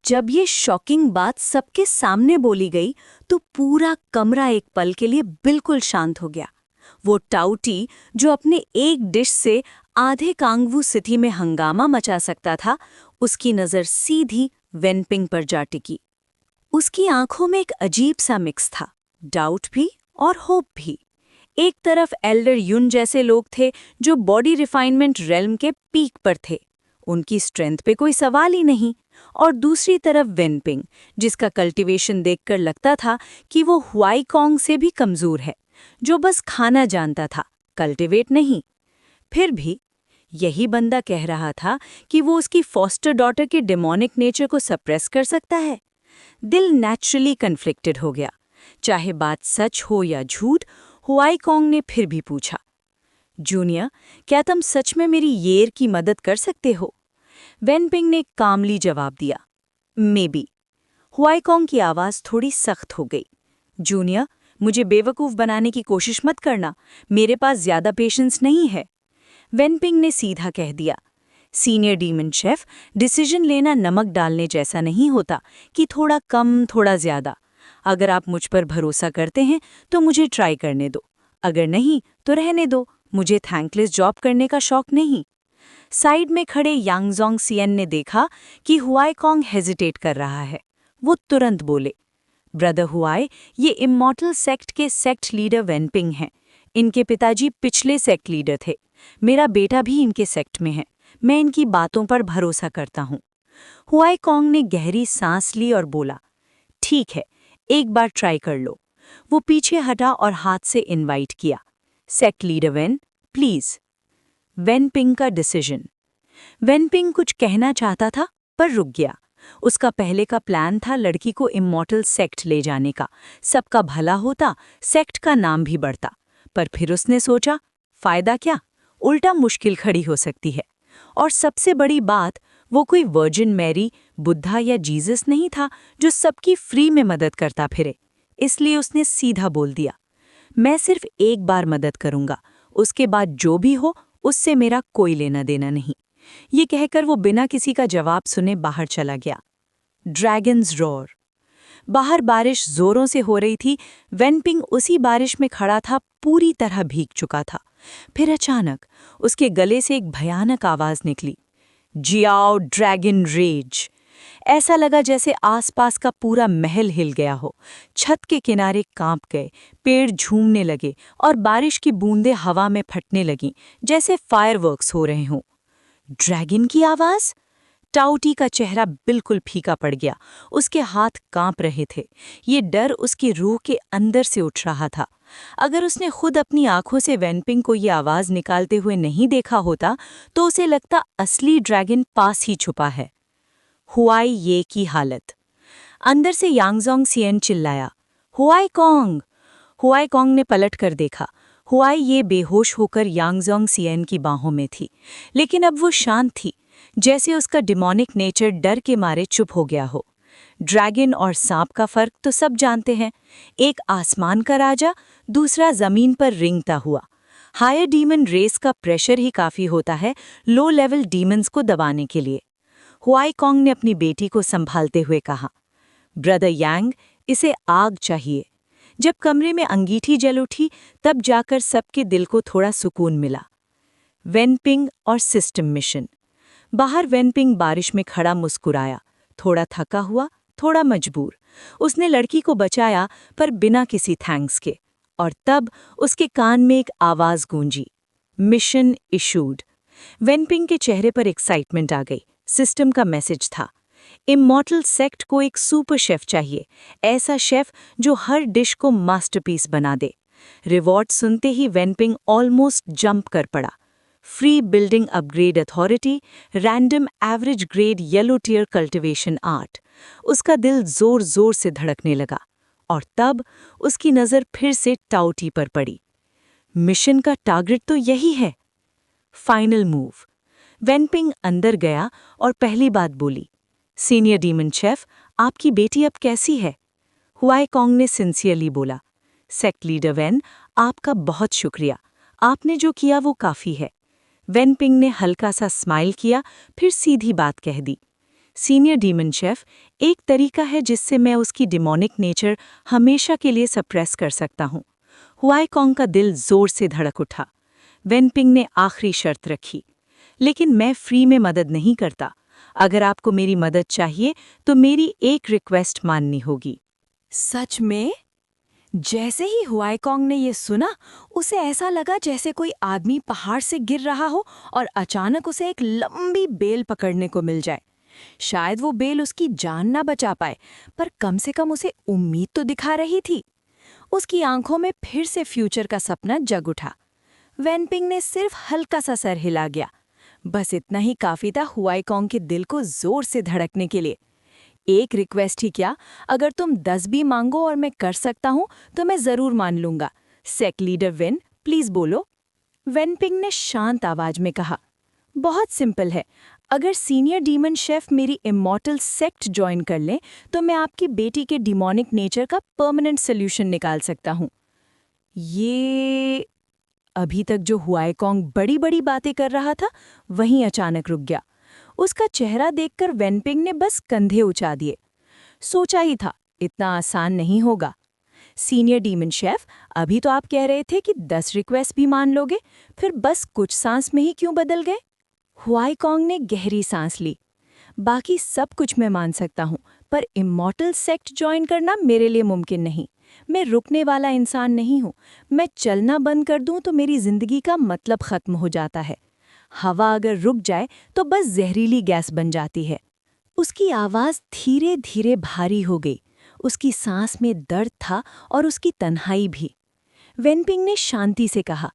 जब ये शॉकिंग बात सबके सामने बोली गई तो पूरा कमरा एक पल के लिए बिल्कुल शांत हो गया। वो टाउटी जो अपने एक डिश से आधे कांगवू सिटी में हंगामा मचा सकता था, उसकी नज़र सीधी वेनपिंग पर जा टिकी। उसकी आंखों में एक अजीब सा मिक्स था, डाउट भी और होप भी। एक तरफ एल्डर युन जैसे लोग थे जो बॉडी रिफाइनमेंट रेल्म के पीक पर थे, उनकी स्ट्रेंथ पे कोई सवाल ही नहीं, और दूसरी तरफ वेनपिंग, जिसका कल्टीवेशन देखकर लगता था कि वो हुआईकोंग से भी कमज़ोर है, जो बस खाना जानता था, कल्टीवेट नहीं। फिर भी यही बंदा कह रहा था कि वो उसकी फॉस्टर डॉटर के डेमोनिक नेचर को सप्रेस कर सकता है। दिल नेचुरली कन्फ्लिक्टेड हो गया। चाहे बात सच हो या झूठ, हुआईकोंग ने फिर भी पूछा, जूनियर, क्या तुम सच में मेरी येर की मदद कर सकते हो? वेनपिंग ने कामली जवाब दिया, मे बी। हुआईकोंग की आवाज़ थोड़ी सख्त हो गई। जूनियर, मुझे बेवकूफ़ बनाने की कोशिश मत करना, मेरे पास ज़्यादा पेशेंस नहीं है। वेनपिंग ने सीधा कह दिया, सीनियर डीमन शेफ, डिसीजन लेना नमक डालने जैसा नहीं होता कि थोड़ा कम थोड़ा ज़्यादा। अगर आप मुझ पर भरोसा करते हैं तो मुझे ट्राई करने दो, अगर नहीं तो रहने दो, मुझे थैंकलेस जॉब करने का शौक नहीं। साइड में खड़े यांगजोंग सियन ने देखा कि हुआईकोंग हेजिटेट कर रहा है। वो तुरंत बोले, ब्रदर हुआई, ये इमॉर्टल सेक्ट के सेक्ट लीडर वेनपिंग हैं। इनके पिताजी पिछले सेक्ट लीडर थे। मेरा बेटा भी इनके सेक्ट में है। मैं इनकी बातों पर भरोसा करता हूँ। हुआईकोंग ने गहरी सांस ली और बोला, ठीक है, एक बार ट्राई कर लो। वो पीछे हटा और हाथ से इनवाइट किया, सेक्ट लीडर वेन, प्लीज। वेनपिंग का डिसीजन। वेनपिंग कुछ कहना चाहता था पर रुक गया। उसका पहले का प्लान था लड़की को इमॉर्टल सेक्ट ले जाने का, सबका भला होता, सेक्ट का नाम भी बढ़ता। पर फिर उसने सोचा, फायदा क्या, उल्टा मुश्किल खड़ी हो सकती है। और सबसे बड़ी बात, वो कोई वर्जिन मैरी, बुद्धा या जीसस नहीं था जो सबकी फ्री में मदद करता फिरे। इसलिए उसने सीधा बोल दिया, मैं सिर्फ एक बार मदद करूंगा, उसके बाद जो भी हो उससे मेरा कोई लेना देना नहीं। ये कहकर वो बिना किसी का जवाब सुने बाहर चला गया। Dragons roar. बाहर बारिश जोरों से हो रही थी। वेनपिंग उसी बारिश में खड़ा था, पूरी तरह भीग चुका था। फिर अचानक उसके गले से एक भयानक आवाज निकली, जियाओ ड्रैगन रेज। ऐसा लगा जैसे आसपास का पूरा महल हिल गया हो। छत के किनारे कांप गए, पेड़ झूमने लगे और बारिश की बूंदें हवा में फटने लगीं, जैसे फायरवर्क्स हो रहे हों। ड्रैगन की आवाज़? टाउटी का चेहरा बिल्कुल फीका पड़ गया। उसके हाथ कांप रहे थे। ये डर उसकी रूह के अंदर से उठ रहा था। अगर उसने खुद अपनी आंखों से वेनपिंग को ये आवाज़ निकालते हुए नहीं देखा होता तो उसे लगता असली ड्रैगन पास ही छुपा है। हुआई ये की हालत। अंदर से यांगजोंग सियन चिल्लाया, हुआईकोंग। हुआईकोंग ने पलट कर देखा। हुआई ये बेहोश होकर यांगजोंग सियन की बाहों में थी, लेकिन अब वो शांत थी, जैसे उसका डिमोनिक नेचर डर के मारे चुप हो गया हो। ड्रैगन और सांप का फर्क तो सब जानते हैं, एक आसमान का राजा, दूसरा जमीन पर रेंगता हुआ। हायर डीमन रेस का प्रेशर ही काफ़ी होता है लो लेवल डीमंस को दबाने के लिए। हुआईकोंग ने अपनी बेटी को संभालते हुए कहा, ब्रदर यांग, इसे आग चाहिए। जब कमरे में अंगीठी जल उठी तब जाकर सबके दिल को थोड़ा सुकून मिला। वेनपिंग और सिस्टम मिशन। बाहर वेनपिंग बारिश में खड़ा मुस्कुराया, थोड़ा थका हुआ, थोड़ा मजबूर। उसने लड़की को बचाया पर बिना किसी थैंक्स के। और तब उसके कान में एक आवाज़ गूंजी, मिशन इशूड। वेनपिंग के चेहरे पर एक्साइटमेंट आ गई। सिस्टम का मैसेज था, इमॉर्टल सेक्ट को एक सुपर शेफ चाहिए, ऐसा शेफ जो हर डिश को मास्टरपीस बना दे। रिवॉर्ड सुनते ही वेनपिंग ऑलमोस्ट जंप कर पड़ा। Free building upgrade authority, random average grade yellow tier cultivation art. उसका दिल जोर जोर से धड़कने लगा। और तब उसकी नज़र फिर से टाउटी पर पड़ी। मिशन का टारगेट तो यही है। Final move. वेनपिंग अंदर गया और पहली बात बोली, सीनियर डीमन शेफ, आपकी बेटी अब कैसी है? हुआईकोंग ने सिंसियरली बोला, सेक्ट लीडर वेन, आपका बहुत शुक्रिया, आपने जो किया वो काफ़ी है। वेनपिंग ने हल्का सा स्माइल किया, फिर सीधी बात कह दी, सीनियर डीमन शेफ, एक तरीका है जिससे मैं उसकी डिमोनिक नेचर हमेशा के लिए सप्रेस कर सकता हूँ। हुआईकोंग का दिल जोर से धड़क उठा। वेनपिंग ने आखिरी शर्त रखी, लेकिन मैं फ्री में मदद नहीं करता। अगर आपको मेरी मदद चाहिए तो मेरी एक रिक्वेस्ट माननी होगी। सच में? जैसे ही हुआईकोंग ने ये सुना, उसे ऐसा लगा जैसे कोई आदमी पहाड़ से गिर रहा हो और अचानक उसे एक लंबी बेल पकड़ने को मिल जाए। शायद वो बेल उसकी जान ना बचा पाए, पर कम से कम उसे उम्मीद तो दिखा रही थी। उसकी आंखों में फिर से फ्यूचर का सपना जग उठा। वेनपिंग ने सिर्फ हल्का सा सर हिला गया। बस इतना ही काफी था हुआईकोंग के दिल को जोर से धड़कने के लिए। एक रिक्वेस्ट ही क्या, अगर तुम 10 भी मांगो और मैं कर सकता हूं तो मैं जरूर मान लूंगा। सेक्ट लीडर वेन, प्लीज बोलो। वेनपिंग ने शांत आवाज में कहा, बहुत सिंपल है। अगर सीनियर डीमन शेफ मेरी इमॉर्टल सेक्ट ज्वाइन कर लें तो मैं आपकी बेटी के डिमोनिक नेचर का परमानेंट सोल्यूशन निकाल सकता हूं। ये अभी तक जो हुआईकोंग बड़ी बड़ी बातें कर रहा था, वहीं अचानक रुक गया। उसका चेहरा देखकर वेनपिंग ने बस कंधे उछा दिए। सोचा ही था, इतना आसान नहीं होगा। सीनियर डीमन शेफ, अभी तो आप कह रहे थे कि 10 रिक्वेस्ट भी मान लोगे, फिर बस कुछ सांस में ही क्यों बदल गए? हुआईकोंग ने गहरी सांस ली। बाकी सब कुछ मैं मान सकता हूँ, पर इमॉर्टल सेक्ट ज्वाइन करना मेरे लिए मुमकिन नहीं। मैं रुकने वाला इंसान नहीं हूँ। मैं चलना बंद कर दूँ तो मेरी जिंदगी का मतलब खत्म हो जाता है। हवा अगर रुक जाए तो बस जहरीली गैस बन जाती है। उसकी आवाज़ धीरे धीरे भारी हो गई। उसकी सांस में दर्द था और उसकी तन्हाई भी। वेनपिंग ने शांति से कहा,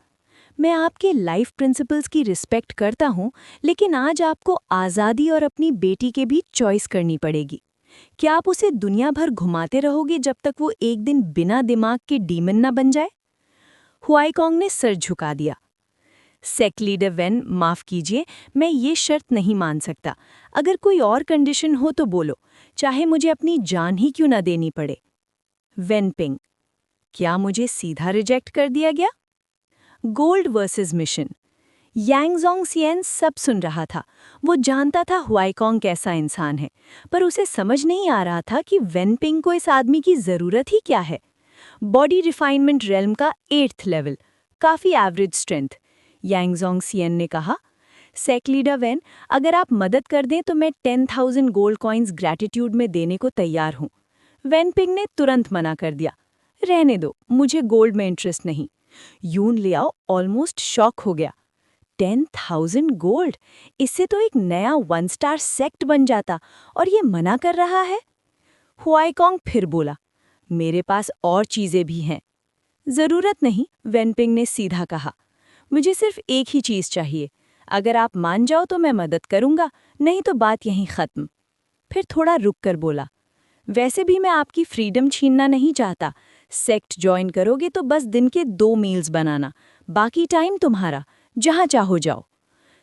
मैं आपके लाइफ प्रिंसिपल्स की रिस्पेक्ट करता हूँ, लेकिन आज आपको आज़ादी और अपनी बेटी के बीच चॉइस करनी पड़ेगी। क्या आप उसे दुनिया भर घुमाते रहोगे जब तक वो एक दिन बिना दिमाग के डीमन न बन जाए? हुआईकोंग ने सर झुका दिया। सेक्ट लीडर वेन, माफ कीजिए, मैं ये शर्त नहीं मान सकता। अगर कोई और कंडीशन हो तो बोलो, चाहे मुझे अपनी जान ही क्यों न देनी पड़े। वेनपिंग, क्या मुझे सीधा रिजेक्ट कर दिया गया? Gold versus mission. यांगजोंग सिएन सब सुन रहा था। वो जानता था हुआईकोंग कैसा इंसान है, पर उसे समझ नहीं आ रहा था कि वेनपिंग को इस आदमी की जरूरत ही क्या है। बॉडी रिफाइनमेंट रेल्म का 8th लेवल, काफी एवरेज स्ट्रेंथ। यांगजोंग सिएन ने कहा, सेक्ट लीडर वेन, अगर आप मदद कर दें तो मैं 10,000 गोल्ड कॉइन्स ग्रैटिट्यूड में देने को तैयार हूं। वेनपिंग ने तुरंत मना कर दिया, रहने दो, मुझे गोल्ड में इंटरेस्ट नहीं। यून लियाओ ऑलमोस्ट शॉक हो गया। 10,000 गोल्ड, इससे तो एक नया 1 स्टार सेक्ट बन जाता, और ये मना कर रहा है। हुआईकोंग फिर बोला, मेरे पास और चीजें भी हैं। जरूरत नहीं, वेनपिंग ने सीधा कहा, मुझे सिर्फ एक ही चीज चाहिए। अगर आप मान जाओ तो मैं मदद करूंगा, नहीं तो बात यहीं खत्म। फिर थोड़ा रुक कर बोला, वैसे भी मैं आपकी फ्रीडम छीनना नहीं चाहता। सेक्ट ज्वाइन करोगे तो बस दिन के 2 मील्स बनाना, बाकी टाइम तुम्हारा, जहां चाहो जाओ।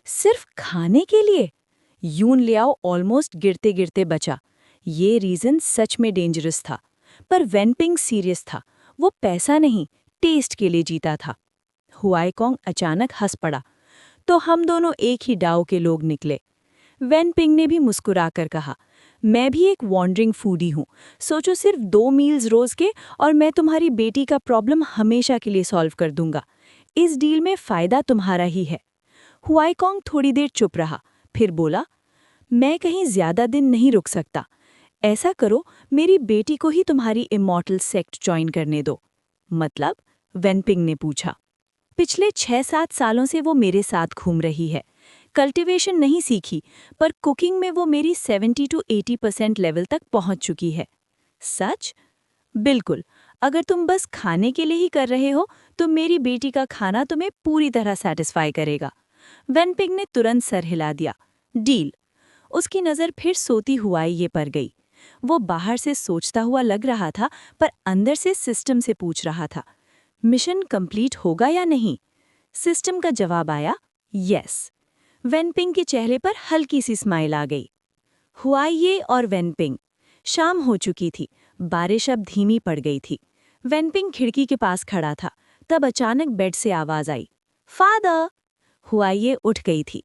सिर्फ खाने के लिए? यून लियाओ ऑलमोस्ट गिरते गिरते बचा। ये रीजन सच में डेंजरस था, पर वेनपिंग सीरियस था। वो पैसा नहीं, टेस्ट के लिए जीता था। हुआईकोंग अचानक हंस पड़ा, तो हम दोनों एक ही डाव के लोग निकले। वेनपिंग ने भी मुस्कुराकर कहा, मैं भी एक वॉन्डरिंग फूडी हूँ। सोचो, सिर्फ 2 मील्स रोज के और मैं तुम्हारी बेटी का प्रॉब्लम हमेशा के लिए सॉल्व कर दूंगा। इस डील में फायदा तुम्हारा ही है। हुआईकोंग थोड़ी देर चुप रहा, फिर बोला, मैं कहीं ज्यादा दिन नहीं रुक सकता। ऐसा करो, मेरी बेटी को ही तुम्हारी इमॉर्टल सेक्ट ज्वाइन करने दो। मतलब? वेनपिंग ने पूछा। पिछले 6-7 सालों से वो मेरे साथ घूम रही है। कल्टीवेशन नहीं सीखी, पर कुकिंग में वो मेरी 70 to 80% लेवल तक पहुंच चुकी है। सच? बिल्कुल। अगर तुम बस खाने के लिए ही कर रहे हो तो मेरी बेटी का खाना तुम्हें पूरी तरह सेटिस्फाई करेगा। वेनपिंग ने तुरंत सर हिला दिया। डील। उसकी नज़र फिर सोती हुआई पर गई। वो बाहर से सोचता हुआ लग रहा था, पर अंदर से सिस्टम से पूछ रहा था, मिशन कंप्लीट होगा या नहीं? सिस्टम का जवाब आया, यस। वेनपिंग के चेहरे पर हल्की सी स्माइल आ गई। हुआई और वेनपिंग। शाम हो चुकी थी, बारिश अब धीमी पड़ गई थी। वेनपिंग खिड़की के पास खड़ा था, तब अचानक बेड से आवाज आई, फादर। हुआई उठ गई थी।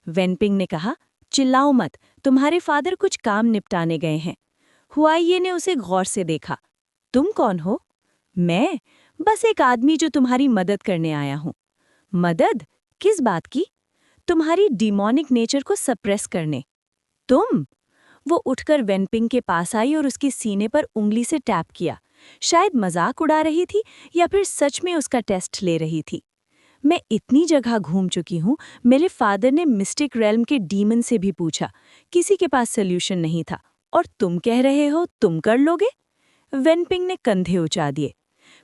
वेनपिंग ने कहा, चिल्लाओ मत, तुम्हारे फादर कुछ काम निपटाने गए हैं। हुआइये ने उसे गौर से देखा। तुम कौन हो? मैं बस एक आदमी जो तुम्हारी मदद करने आया हूँ। मदद? किस बात की? तुम्हारी डिमोनिक नेचर को सप्रेस करने। तुम? वो उठकर वेनपिंग के पास आई और उसके सीने पर उंगली से टैप किया। शायद मजाक उड़ा रही थी या फिर सच में उसका टेस्ट ले रही थी। मैं इतनी जगह घूम चुकी हूँ, मेरे फादर ने मिस्टिक रेल्म के डीमन से भी पूछा, किसी के पास सोल्यूशन नहीं था, और तुम कह रहे हो तुम कर लोगे? वेनपिंग ने कंधे उचा दिए,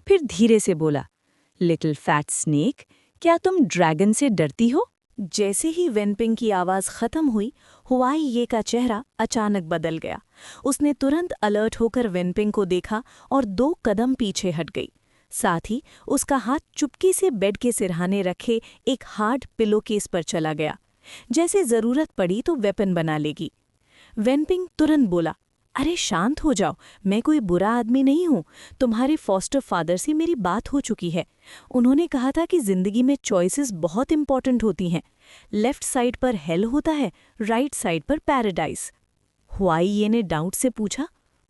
फिर धीरे से बोला, लिटिल फैट स्नेक, क्या तुम ड्रैगन से डरती हो? जैसे ही वेनपिंग की आवाज खत्म हुई, हुआइये का चेहरा अचानक बदल गया। उसने तुरंत अलर्ट होकर वेनपिंग को देखा और 2 कदम पीछे हट गई। साथ ही उसका हाथ चुपके से बेड के सिरहाने रखे एक हार्ड पिलो केस पर चला गया, जैसे जरूरत पड़ी तो वेपन बना लेगी। वेनपिंग तुरंत बोला, अरे शांत हो जाओ, मैं कोई बुरा आदमी नहीं हूँ। तुम्हारे फॉस्टर फादर से मेरी बात हो चुकी है। उन्होंने कहा था कि जिंदगी में चॉइसेस बहुत इंपॉर्टेंट होती हैं। लेफ्ट साइड पर हेल होता है, राइट साइड पर पैराडाइज। हुआइये ने डाउट से पूछा,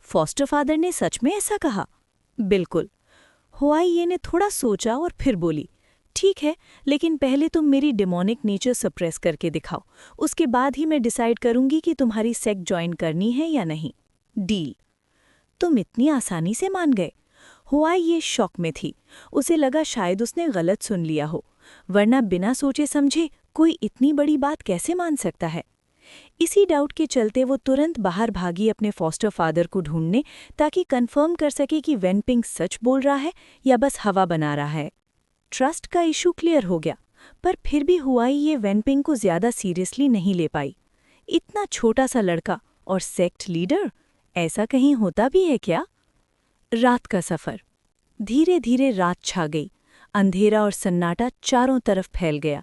फॉस्टर फादर ने सच में ऐसा कहा? बिल्कुल। हुआइये ने थोड़ा सोचा और फिर बोली, ठीक है, लेकिन पहले तुम मेरी डिमोनिक नेचर सप्रेस करके दिखाओ, उसके बाद ही मैं डिसाइड करूंगी कि तुम्हारी सेक्ट ज्वाइन करनी है या नहीं। डील। तुम इतनी आसानी से मान गए? हुआइये शॉक में थी। उसे लगा शायद उसने गलत सुन लिया हो, वरना बिना सोचे समझे कोई इतनी बड़ी बात कैसे मान सकता है। इसी डाउट के चलते वो तुरंत बाहर भागी अपने फॉस्टर फादर को ढूंढने, ताकि कंफर्म कर सके कि वेनपिंग सच बोल रहा है या बस हवा बना रहा है। ट्रस्ट का इशू क्लियर हो गया, पर फिर भी हुआइये वेनपिंग को ज्यादा सीरियसली नहीं ले पाई। इतना छोटा सा लड़का और सेक्ट लीडर, ऐसा कहीं होता भी है क्या? रात का सफर। धीरे धीरे रात छा गई। अंधेरा और सन्नाटा चारों तरफ फैल गया।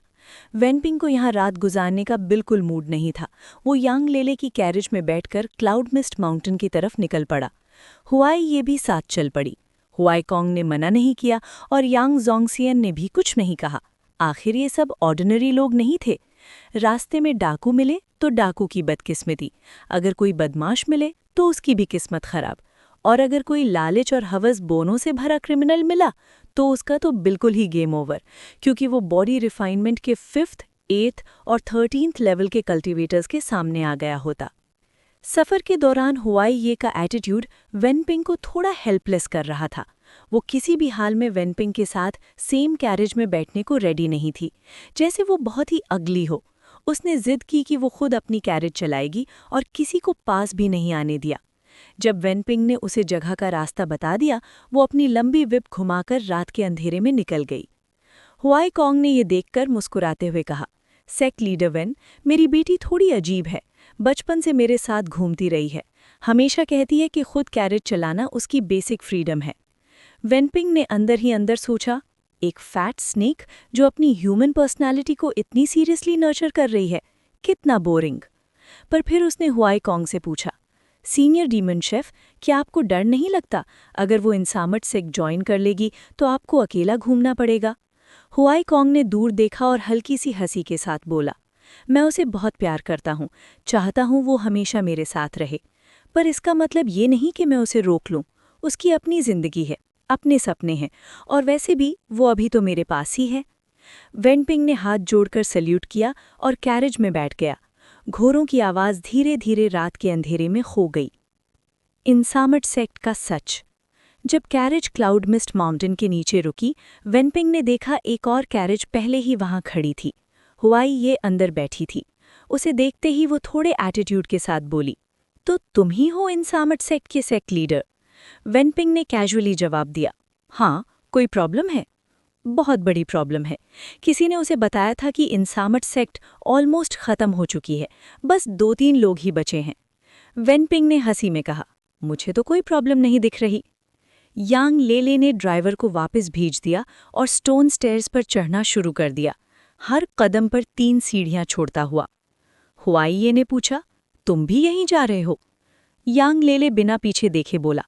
वेनपिंग को यहाँ रात गुजारने का बिल्कुल मूड नहीं था। वो यांग लेले की कैरिज में बैठकर क्लाउड मिस्ट माउंटेन की तरफ निकल पड़ा। हुआइये भी साथ चल पड़ी। हुआईकोंग ने मना नहीं किया और यांग जोंगसियन ने भी कुछ नहीं कहा। आखिर ये सब ऑर्डिनरी लोग नहीं थे। रास्ते में डाकू मिले तो डाकू की बदकिस्मती, अगर कोई बदमाश मिले तो उसकी भी किस्मत खराब, और अगर कोई लालच और हवस बोनों से भरा क्रिमिनल मिला तो उसका तो बिल्कुल ही गेम ओवर, क्योंकि वो बॉडी रिफाइनमेंट के 5th, 8th और 13th लेवल के कल्टीवेटर्स के सामने आ गया होता। सफ़र के दौरान हुआइये का एटीट्यूड वेनपिंग को थोड़ा हेल्पलेस कर रहा था। वो किसी भी हाल में वेनपिंग के साथ सेम कैरेज में बैठने को रेडी नहीं थी, जैसे वो बहुत ही अगली हो। उसने जिद की कि वो खुद अपनी कैरेज चलाएगी और किसी को पास भी नहीं आने दिया। जब वेनपिंग ने उसे जगह का रास्ता बता दिया, वो अपनी लंबी विप घुमाकर रात के अंधेरे में निकल गई। हुआईकोंग ने ये देखकर मुस्कुराते हुए कहा, सेक्ट लीडर वेन, मेरी बेटी थोड़ी अजीब है। बचपन से मेरे साथ घूमती रही है। हमेशा कहती है कि खुद कैरेज चलाना उसकी बेसिक फ्रीडम है। वेनपिंग ने अंदर ही अंदर सोचा, एक फैट स्नेक जो अपनी ह्यूमन पर्सनालिटी को इतनी सीरियसली नर्चर कर रही है, कितना बोरिंग। पर फिर उसने हुआईकोंग से पूछा, सीनियर डीमन शेफ, क्या आपको डर नहीं लगता अगर वो इंसामट सेक्ट ज्वाइन कर लेगी तो आपको अकेला घूमना पड़ेगा? हुआईकोंग ने दूर देखा और हल्की सी हंसी के साथ बोला, मैं उसे बहुत प्यार करता हूँ, चाहता हूँ वो हमेशा मेरे साथ रहे, पर इसका मतलब ये नहीं कि मैं उसे रोक लूँ। उसकी अपनी जिंदगी है, अपने सपने हैं, और वैसे भी वो अभी तो मेरे पास ही है। वेनपिंग ने हाथ जोड़कर सल्यूट किया और कैरेज में बैठ गया। घोड़ों की आवाज़ धीरे धीरे रात के अंधेरे में खो गई। इंसामट सेक्ट का सच। जब कैरेज क्लाउड मिस्ट माउंटेन के नीचे रुकी, वेनपिंग ने देखा एक और कैरेज पहले ही वहां खड़ी थी। हुआइये अंदर बैठी थी। उसे देखते ही वो थोड़े एटीट्यूड के साथ बोली, तो तुम ही हो इंसामट सेक्ट के सेक्ट लीडर? वेनपिंग ने कैजुअली जवाब दिया, हाँ, कोई प्रॉब्लम है? बहुत बड़ी प्रॉब्लम है। किसी ने उसे बताया था कि इंसामट सेक्ट ऑलमोस्ट खत्म हो चुकी है, बस 2-3 लोग ही बचे हैं। वेनपिंग ने हंसी में कहा, मुझे तो कोई प्रॉब्लम नहीं दिख रही। यांग लेले ने ड्राइवर को वापस भेज दिया और स्टोन स्टेयर्स पर चढ़ना शुरू कर दिया, हर कदम पर 3 सीढ़ियां छोड़ता हुआ। हुआइये ने पूछा, तुम भी यहीं जा रहे हो? यांग लेले बिना पीछे देखे बोला,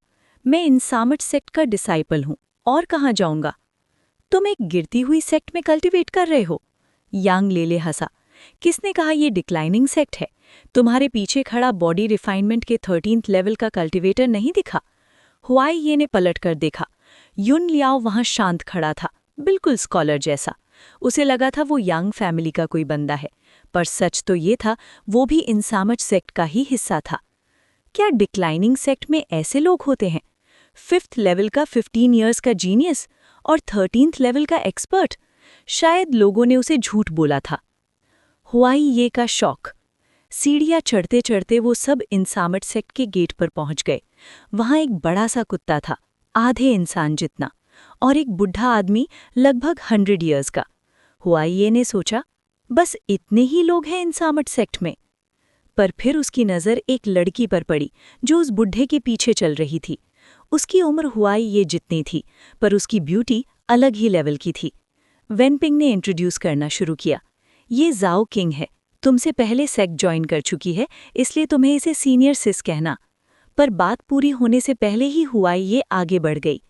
मैं इंसामट सेक्ट का डिसाइपल हूँ, और कहाँ जाऊंगा? तुम एक गिरती हुई सेक्ट में कल्टीवेट कर रहे हो? यांग लेले हंसा, किसने कहा ये डिक्लाइनिंग सेक्ट है? तुम्हारे पीछे खड़ा बॉडी रिफाइनमेंट के 13th लेवल का कल्टीवेटर नहीं दिखा? हुआई ये ने पलट कर देखा। युन लियाओ वहां शांत खड़ा था, बिल्कुल स्कॉलर जैसा। उसे लगा था वो यांग फैमिली का कोई बंदा है, पर सच तो ये था वो भी इंसामच सेक्ट का ही हिस्सा था। क्या डिक्लाइनिंग सेक्ट में ऐसे लोग होते हैं? 5th लेवल का 15 इयर्स का जीनियस और 13th लेवल का एक्सपर्ट। शायद लोगों ने उसे झूठ बोला था। हुआई ये का शौक। सीढ़ियां चढ़ते चढ़ते वो सब इंसामट सेक्ट के गेट पर पहुंच गए। वहां एक बड़ा सा कुत्ता था, आधे इंसान जितना, और एक बुढ़ा आदमी लगभग 100 इयर्स का। हुआई ने सोचा, बस इतने ही लोग हैं इंसामट सेक्ट में। पर फिर उसकी नज़र एक लड़की पर पड़ी जो उस बुढ़े के पीछे चल रही थी। उसकी उम्र हुआई ये जितनी थी, पर उसकी ब्यूटी अलग ही लेवल की थी। वेनपिंग ने इंट्रोड्यूस करना शुरू किया। ये जाओ किंग है, तुमसे पहले सेक्ट ज्वाइन कर चुकी है, इसलिए तुम्हें इसे सीनियर सिस कहना। पर बात पूरी होने से पहले ही हुआई ये आगे बढ़ गई।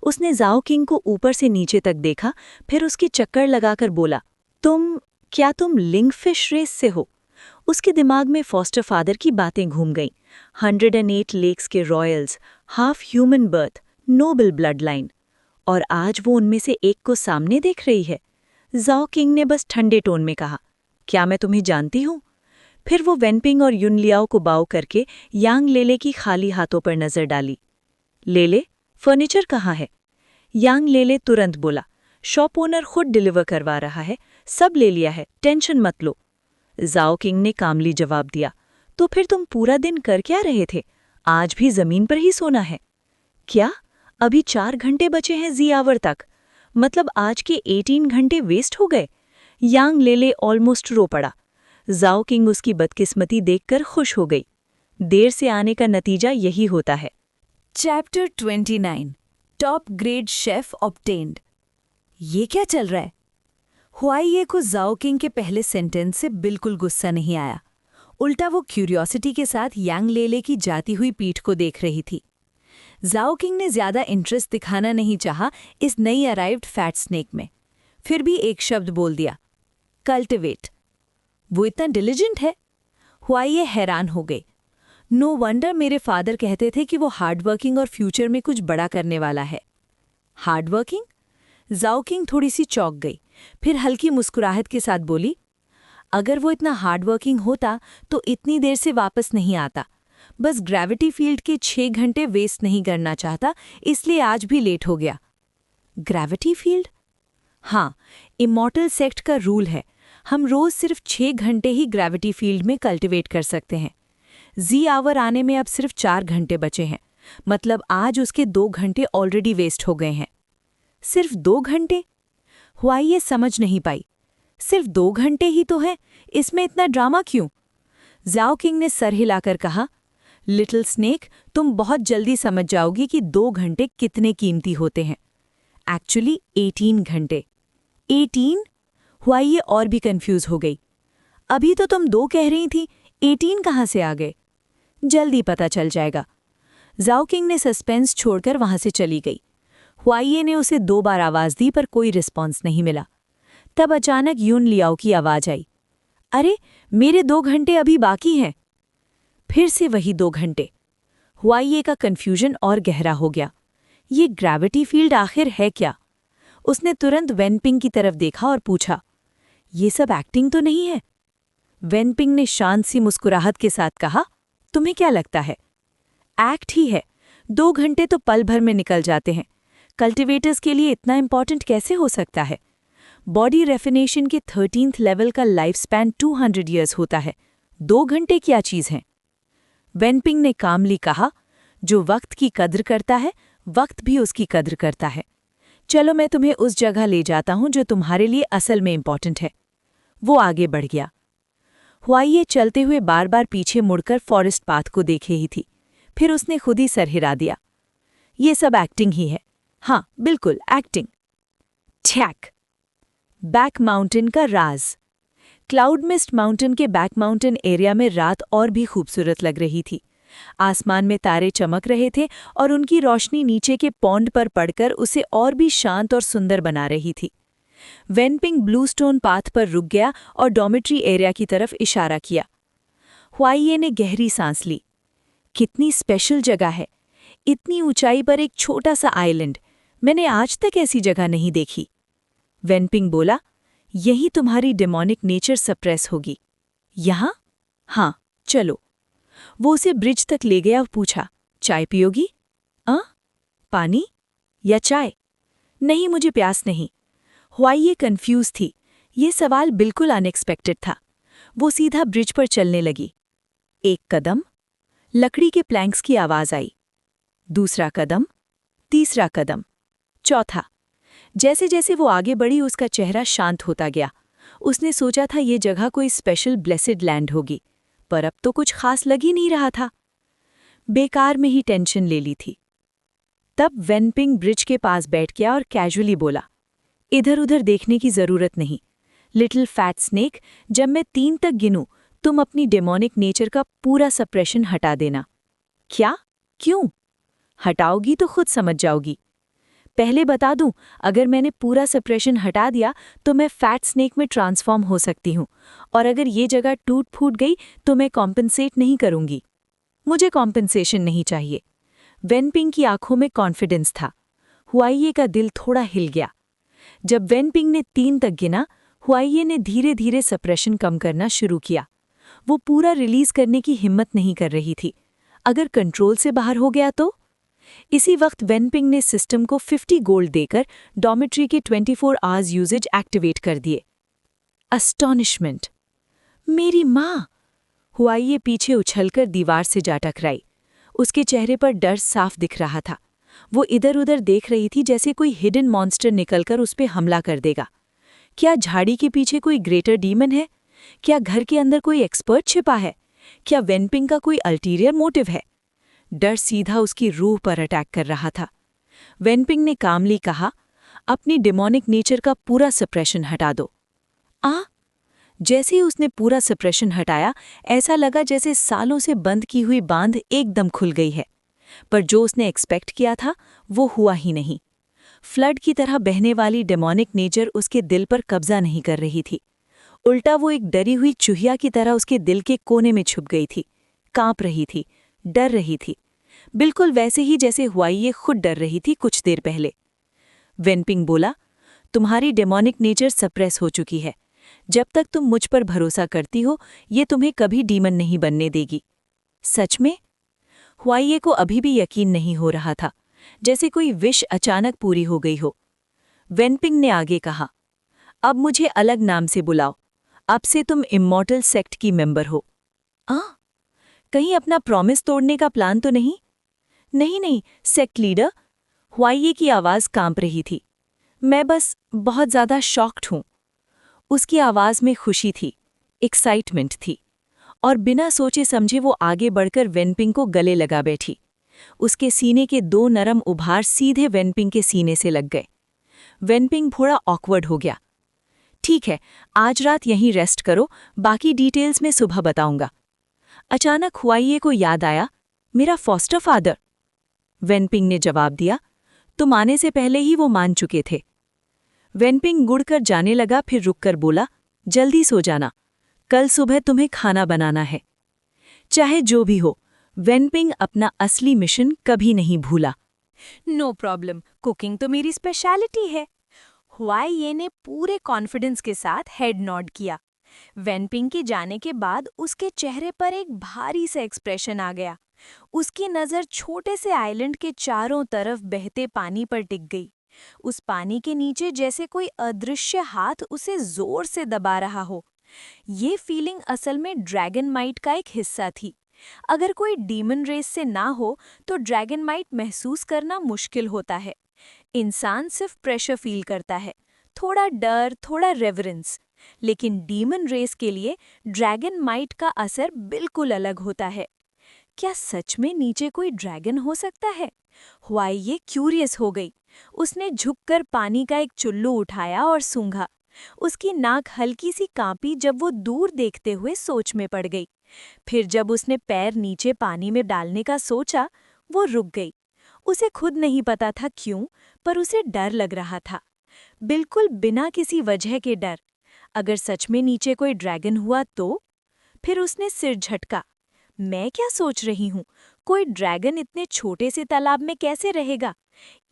उसने जाओ किंग को ऊपर से नीचे तक देखा, फिर उसके चक्कर लगाकर बोला, क्या तुम लिंगफिश रेस से हो? उसके दिमाग में फॉस्टर फादर की बातें घूम गईं। 108 लेक्स के royals, half human birth, noble blood line. और आज वो उनमें से एक को सामने देख रही है। जाओ किंग ने बस ठंडे टोन में कहा, क्या मैं तुम्हें जानती हूँ? फिर वो वेनपिंग और युन लियाओ को बाव करके यांग लेले की खाली हाथों पर नजर डाली। लेले, फर्नीचर कहाँ है? यांग लेले तुरंत बोला, शॉप ओनर खुद डिलीवर करवा रहा है, सब ले लिया है, टेंशन मत लो। जाओ किंग ने कामली जवाब दिया, तो फिर तुम पूरा दिन कर क्या रहे थे? आज भी जमीन पर ही सोना है? क्या? अभी 4 घंटे बचे हैं जी आवर तक, मतलब आज के 18 घंटे वेस्ट हो गए। यांग लेले ऑलमोस्ट रो पड़ा। जाओ किंग उसकी बदकिस्मती देखकर खुश हो गई। देर से आने का नतीजा यही होता है। Chapter 29 top grade chef obtained. ये क्या चल रहा है? हुआई को जाओ किंग के पहले सेंटेंस से बिल्कुल गुस्सा नहीं आया। उल्टा वो क्यूरियोसिटी के साथ यांग लेले की जाती हुई पीठ को देख रही थी। जाओ किंग ने ज्यादा इंटरेस्ट दिखाना नहीं चाहा इस नई अराइव्ड फैट स्नेक में। फिर भी एक शब्द बोल दिया, कल्टिवेट। वो इतना डिलिजेंट है? हुआई हैरान हो गई। नो वंडर मेरे फादर कहते थे कि वो हार्डवर्किंग और फ्यूचर में कुछ बड़ा करने वाला है। हार्डवर्किंग? जाओ किंग थोड़ी सी चौंक गई, फिर हल्की मुस्कुराहट के साथ बोली, अगर वो इतना हार्डवर्किंग होता तो इतनी देर से वापस नहीं आता। बस ग्रेविटी फील्ड के 6 घंटे वेस्ट नहीं करना चाहता, इसलिए आज भी लेट हो गया। Gravity field? हाँ, इमॉर्टल सेक्ट का रूल है, हम रोज सिर्फ 6 घंटे ही ग्रेविटी फील्ड में कल्टिवेट कर सकते हैं। जी आवर आने में अब सिर्फ 4 घंटे बचे हैं, मतलब आज उसके 2 घंटे ऑलरेडी वेस्ट हो गए हैं। सिर्फ 2 घंटे? हुआई ये समझ नहीं पाई। सिर्फ 2 घंटे ही तो है, इसमें इतना ड्रामा क्यों? जाओ किंग ने सर हिलाकर कहा, लिटिल स्नेक, तुम बहुत जल्दी समझ जाओगी कि 2 घंटे कितने कीमती होते हैं। एक्चुअली 18 घंटे। 18? हुआई और भी कंफ्यूज हो गई। अभी तो तुम 2 कह रही थी, 18 कहाँ से आ गए? जल्दी पता चल जाएगा। जाओ किंग ने सस्पेंस छोड़कर वहां से चली गई। हुआई ने उसे 2 बार आवाज दी पर कोई रिस्पॉन्स नहीं मिला। तब अचानक युन लियाओ की आवाज आई, अरे मेरे 2 घंटे अभी बाकी हैं। फिर से वही 2 घंटे। हुआई का कन्फ्यूजन और गहरा हो गया। ये ग्रेविटी फील्ड आखिर है क्या? उसने तुरंत वेनपिंग की तरफ देखा और पूछा, ये सब एक्टिंग तो नहीं है? वेनपिंग ने शांत सी मुस्कुराहट के साथ कहा, तुम्हें क्या लगता है? एक्ट ही है। 2 घंटे तो पल भर में निकल जाते हैं। कल्टिवेटर्स के लिए इतना इंपॉर्टेंट कैसे हो सकता है? बॉडी रेफिनेशन के 13th लेवल का लाइफ स्पैन 200 ईयर्स होता है। 2 घंटे क्या चीज है? वेनपिंग ने कामली कहा, जो वक्त की कद्र करता है, वक्त भी उसकी कद्र करता है। चलो मैं तुम्हें उस जगह ले जाता हूं जो तुम्हारे लिए असल में इंपॉर्टेंट है। वो आगे बढ़ गया। हुआई चलते हुए बार बार पीछे मुड़कर फॉरेस्ट पाथ को देखे ही थी। फिर उसने खुद ही सर हिला दिया। ये सब एक्टिंग ही है। हाँ, बिल्कुल एक्टिंग। ठैक। बैक माउंटेन का राज। क्लाउड मिस्ट माउंटेन के बैक माउंटेन एरिया में रात और भी खूबसूरत लग रही थी। आसमान में तारे चमक रहे थे और उनकी रोशनी नीचे के पॉन्ड पर पड़कर उसे और भी शांत और सुंदर बना रही थी। वेनपिंग ब्लूस्टोन पाथ पर रुक गया और डॉर्मेट्री एरिया की तरफ इशारा किया। हुआइये ने गहरी सांस ली। कितनी स्पेशल जगह है, इतनी ऊंचाई पर एक छोटा सा आइलैंड। मैंने आज तक ऐसी जगह नहीं देखी। वेनपिंग बोला, यही तुम्हारी डेमोनिक नेचर सप्रेस होगी। यहाँ? हाँ, चलो। वो उसे ब्रिज तक ले गया और पूछा, चाय पियोगी? पानी या चाय? नहीं, मुझे प्यास नहीं। हुआइये कंफ्यूज थी। ये सवाल बिल्कुल अनएक्सपेक्टेड था। वो सीधा ब्रिज पर चलने लगी। एक कदम, लकड़ी के प्लैंक्स की आवाज आई। दूसरा कदम, तीसरा कदम, चौथा। जैसे जैसे वो आगे बढ़ी उसका चेहरा शांत होता गया। उसने सोचा था ये जगह कोई स्पेशल ब्लेसिड लैंड होगी, पर अब तो कुछ खास लग ही नहीं रहा था। बेकार में ही टेंशन ले ली थी। तब वेनपिंग ब्रिज के पास बैठ गया और कैजुअली बोला, इधर उधर देखने की जरूरत नहीं। लिटिल फैट स्नेक, जब मैं 3 तक गिनूं तुम अपनी डेमोनिक नेचर का पूरा सप्रेशन हटा देना। क्या? क्यों? हटाओगी तो खुद समझ जाओगी। पहले बता दूं, अगर मैंने पूरा सप्रेशन हटा दिया तो मैं फैट स्नेक में ट्रांसफॉर्म हो सकती हूं, और अगर ये जगह टूट फूट गई तो मैं कॉम्पनसेट नहीं करूंगी। मुझे कॉम्पनसेशन नहीं चाहिए। वेनपिंग की आंखों में कॉन्फिडेंस था। हुआइये का दिल थोड़ा हिल गया। जब वेनपिंग ने 3 तक गिना, हुआइये ने धीरे धीरे सप्रेशन कम करना शुरू किया। वो पूरा रिलीज करने की हिम्मत नहीं कर रही थी। अगर कंट्रोल से बाहर हो गया तो? इसी वक्त वेनपिंग ने सिस्टम को 50 गोल्ड देकर डॉर्मेट्री के 24 आवर्स यूजेज एक्टिवेट कर दिए। अस्टॉनिशमेंट। मेरी माँ! हुआइये पीछे उछलकर दीवार से जा टकराई। उसके चेहरे पर डर साफ दिख रहा था। वो इधर उधर देख रही थी जैसे कोई हिडन मॉन्स्टर निकलकर उस पे हमला कर देगा। क्या झाड़ी के पीछे कोई ग्रेटर डीमन है? क्या घर के अंदर कोई एक्सपर्ट छिपा है? क्या वेनपिंग का कोई अल्टीरियर मोटिव है? डर सीधा उसकी रूह पर अटैक कर रहा था। वेनपिंग ने कामली कहा, अपनी डेमोनिक नेचर का पूरा सप्रेशन हटा दो। जैसे ही उसने पूरा सप्रेशन हटाया, ऐसा लगा जैसे सालों से बंद की हुई बांध एकदम खुल गई है। पर जो उसने एक्सपेक्ट किया था वो हुआ ही नहीं। फ्लड की तरह बहने वाली डेमोनिक नेचर उसके दिल पर कब्जा नहीं कर रही थी। उल्टा वो एक डरी हुई चूहिया की तरह उसके दिल के कोने में छुप गई थी, कांप रही थी, डर रही थी। बिल्कुल वैसे ही जैसे हुआइये खुद डर रही थी कुछ देर पहले। वेनपिंग बोला, तुम्हारी डेमोनिक नेचर सप्रेस हो चुकी है। जब तक तुम मुझ पर भरोसा करती हो, ये तुम्हें कभी डीमन नहीं बनने देगी। सच में? हुआइये को अभी भी यकीन नहीं हो रहा था, जैसे कोई विश अचानक पूरी हो गई हो। वेनपिंग ने आगे कहा, अब मुझे अलग नाम से बुलाओ। अब से तुम इमॉर्टल सेक्ट की मेंबर हो। कहीं अपना प्रॉमिस तोड़ने का प्लान तो नहीं? नहीं, सेक्ट लीडर। हुआइये की आवाज़ कांप रही थी। मैं बस बहुत ज़्यादा शॉक्ड हूँ। उसकी आवाज़ में खुशी थी, एक्साइटमेंट थी, और बिना सोचे समझे वो आगे बढ़कर वेनपिंग को गले लगा बैठी। उसके सीने के 2 नरम उभार सीधे वेनपिंग के सीने से लग गए। वेनपिंग थोड़ा ऑकवर्ड हो गया। ठीक है, आज रात यहीं रेस्ट करो, बाकी डिटेल्स में सुबह बताऊंगा। अचानक हुआइये को याद आया, मेरा फॉस्टर फादर। वेनपिंग ने जवाब दिया, तुम आने से पहले ही वो मान चुके थे। वेनपिंग गुड़कर जाने लगा, फिर रुककर बोला, जल्दी सो जाना, कल सुबह तुम्हें खाना बनाना है। चाहे जो भी हो, वेनपिंग अपना असली मिशन कभी नहीं भूला। नो प्रॉब्लम, कुकिंग तो मेरी स्पेशलिटी है। हुआइये ने पूरे कॉन्फिडेंस के साथ हेड नॉड किया। वेनपिंग के जाने के बाद उसके चेहरे पर एक भारी सा एक्सप्रेशन आ गया। उसकी नज़र छोटे से आइलैंड के चारों तरफ बहते पानी पर टिक गई। उस पानी के नीचे जैसे कोई अदृश्य हाथ उसे जोर से दबा रहा हो। ये फीलिंग असल में ड्रैगन माइट का एक हिस्सा थी। अगर कोई डीमन रेस से ना हो तो ड्रैगन माइट महसूस करना मुश्किल होता है। इंसान सिर्फ प्रेशर फील करता है, थोड़ा डर, थोड़ा रेवरेंस। लेकिन डीमन रेस के लिए ड्रैगन माइट का असर बिल्कुल अलग होता है। क्या सच में नीचे कोई ड्रैगन हो सकता है? हुआइये क्यूरियस हो गई। उसने झुककर पानी का एक चुल्लू उठाया और सूंघा। उसकी नाक हल्की सी कांपी जब वो दूर देखते हुए सोच में पड़ गई। फिर जब उसने पैर नीचे पानी में डालने का सोचा, वो रुक गई। उसे खुद नहीं पता था क्यों, पर उसे डर लग रहा था, बिल्कुल बिना किसी वजह के डर। अगर सच में नीचे कोई ड्रैगन हुआ तो फिर उसने सिर झटका। मैं क्या सोच रही हूँ, कोई ड्रैगन इतने छोटे से तालाब में कैसे रहेगा?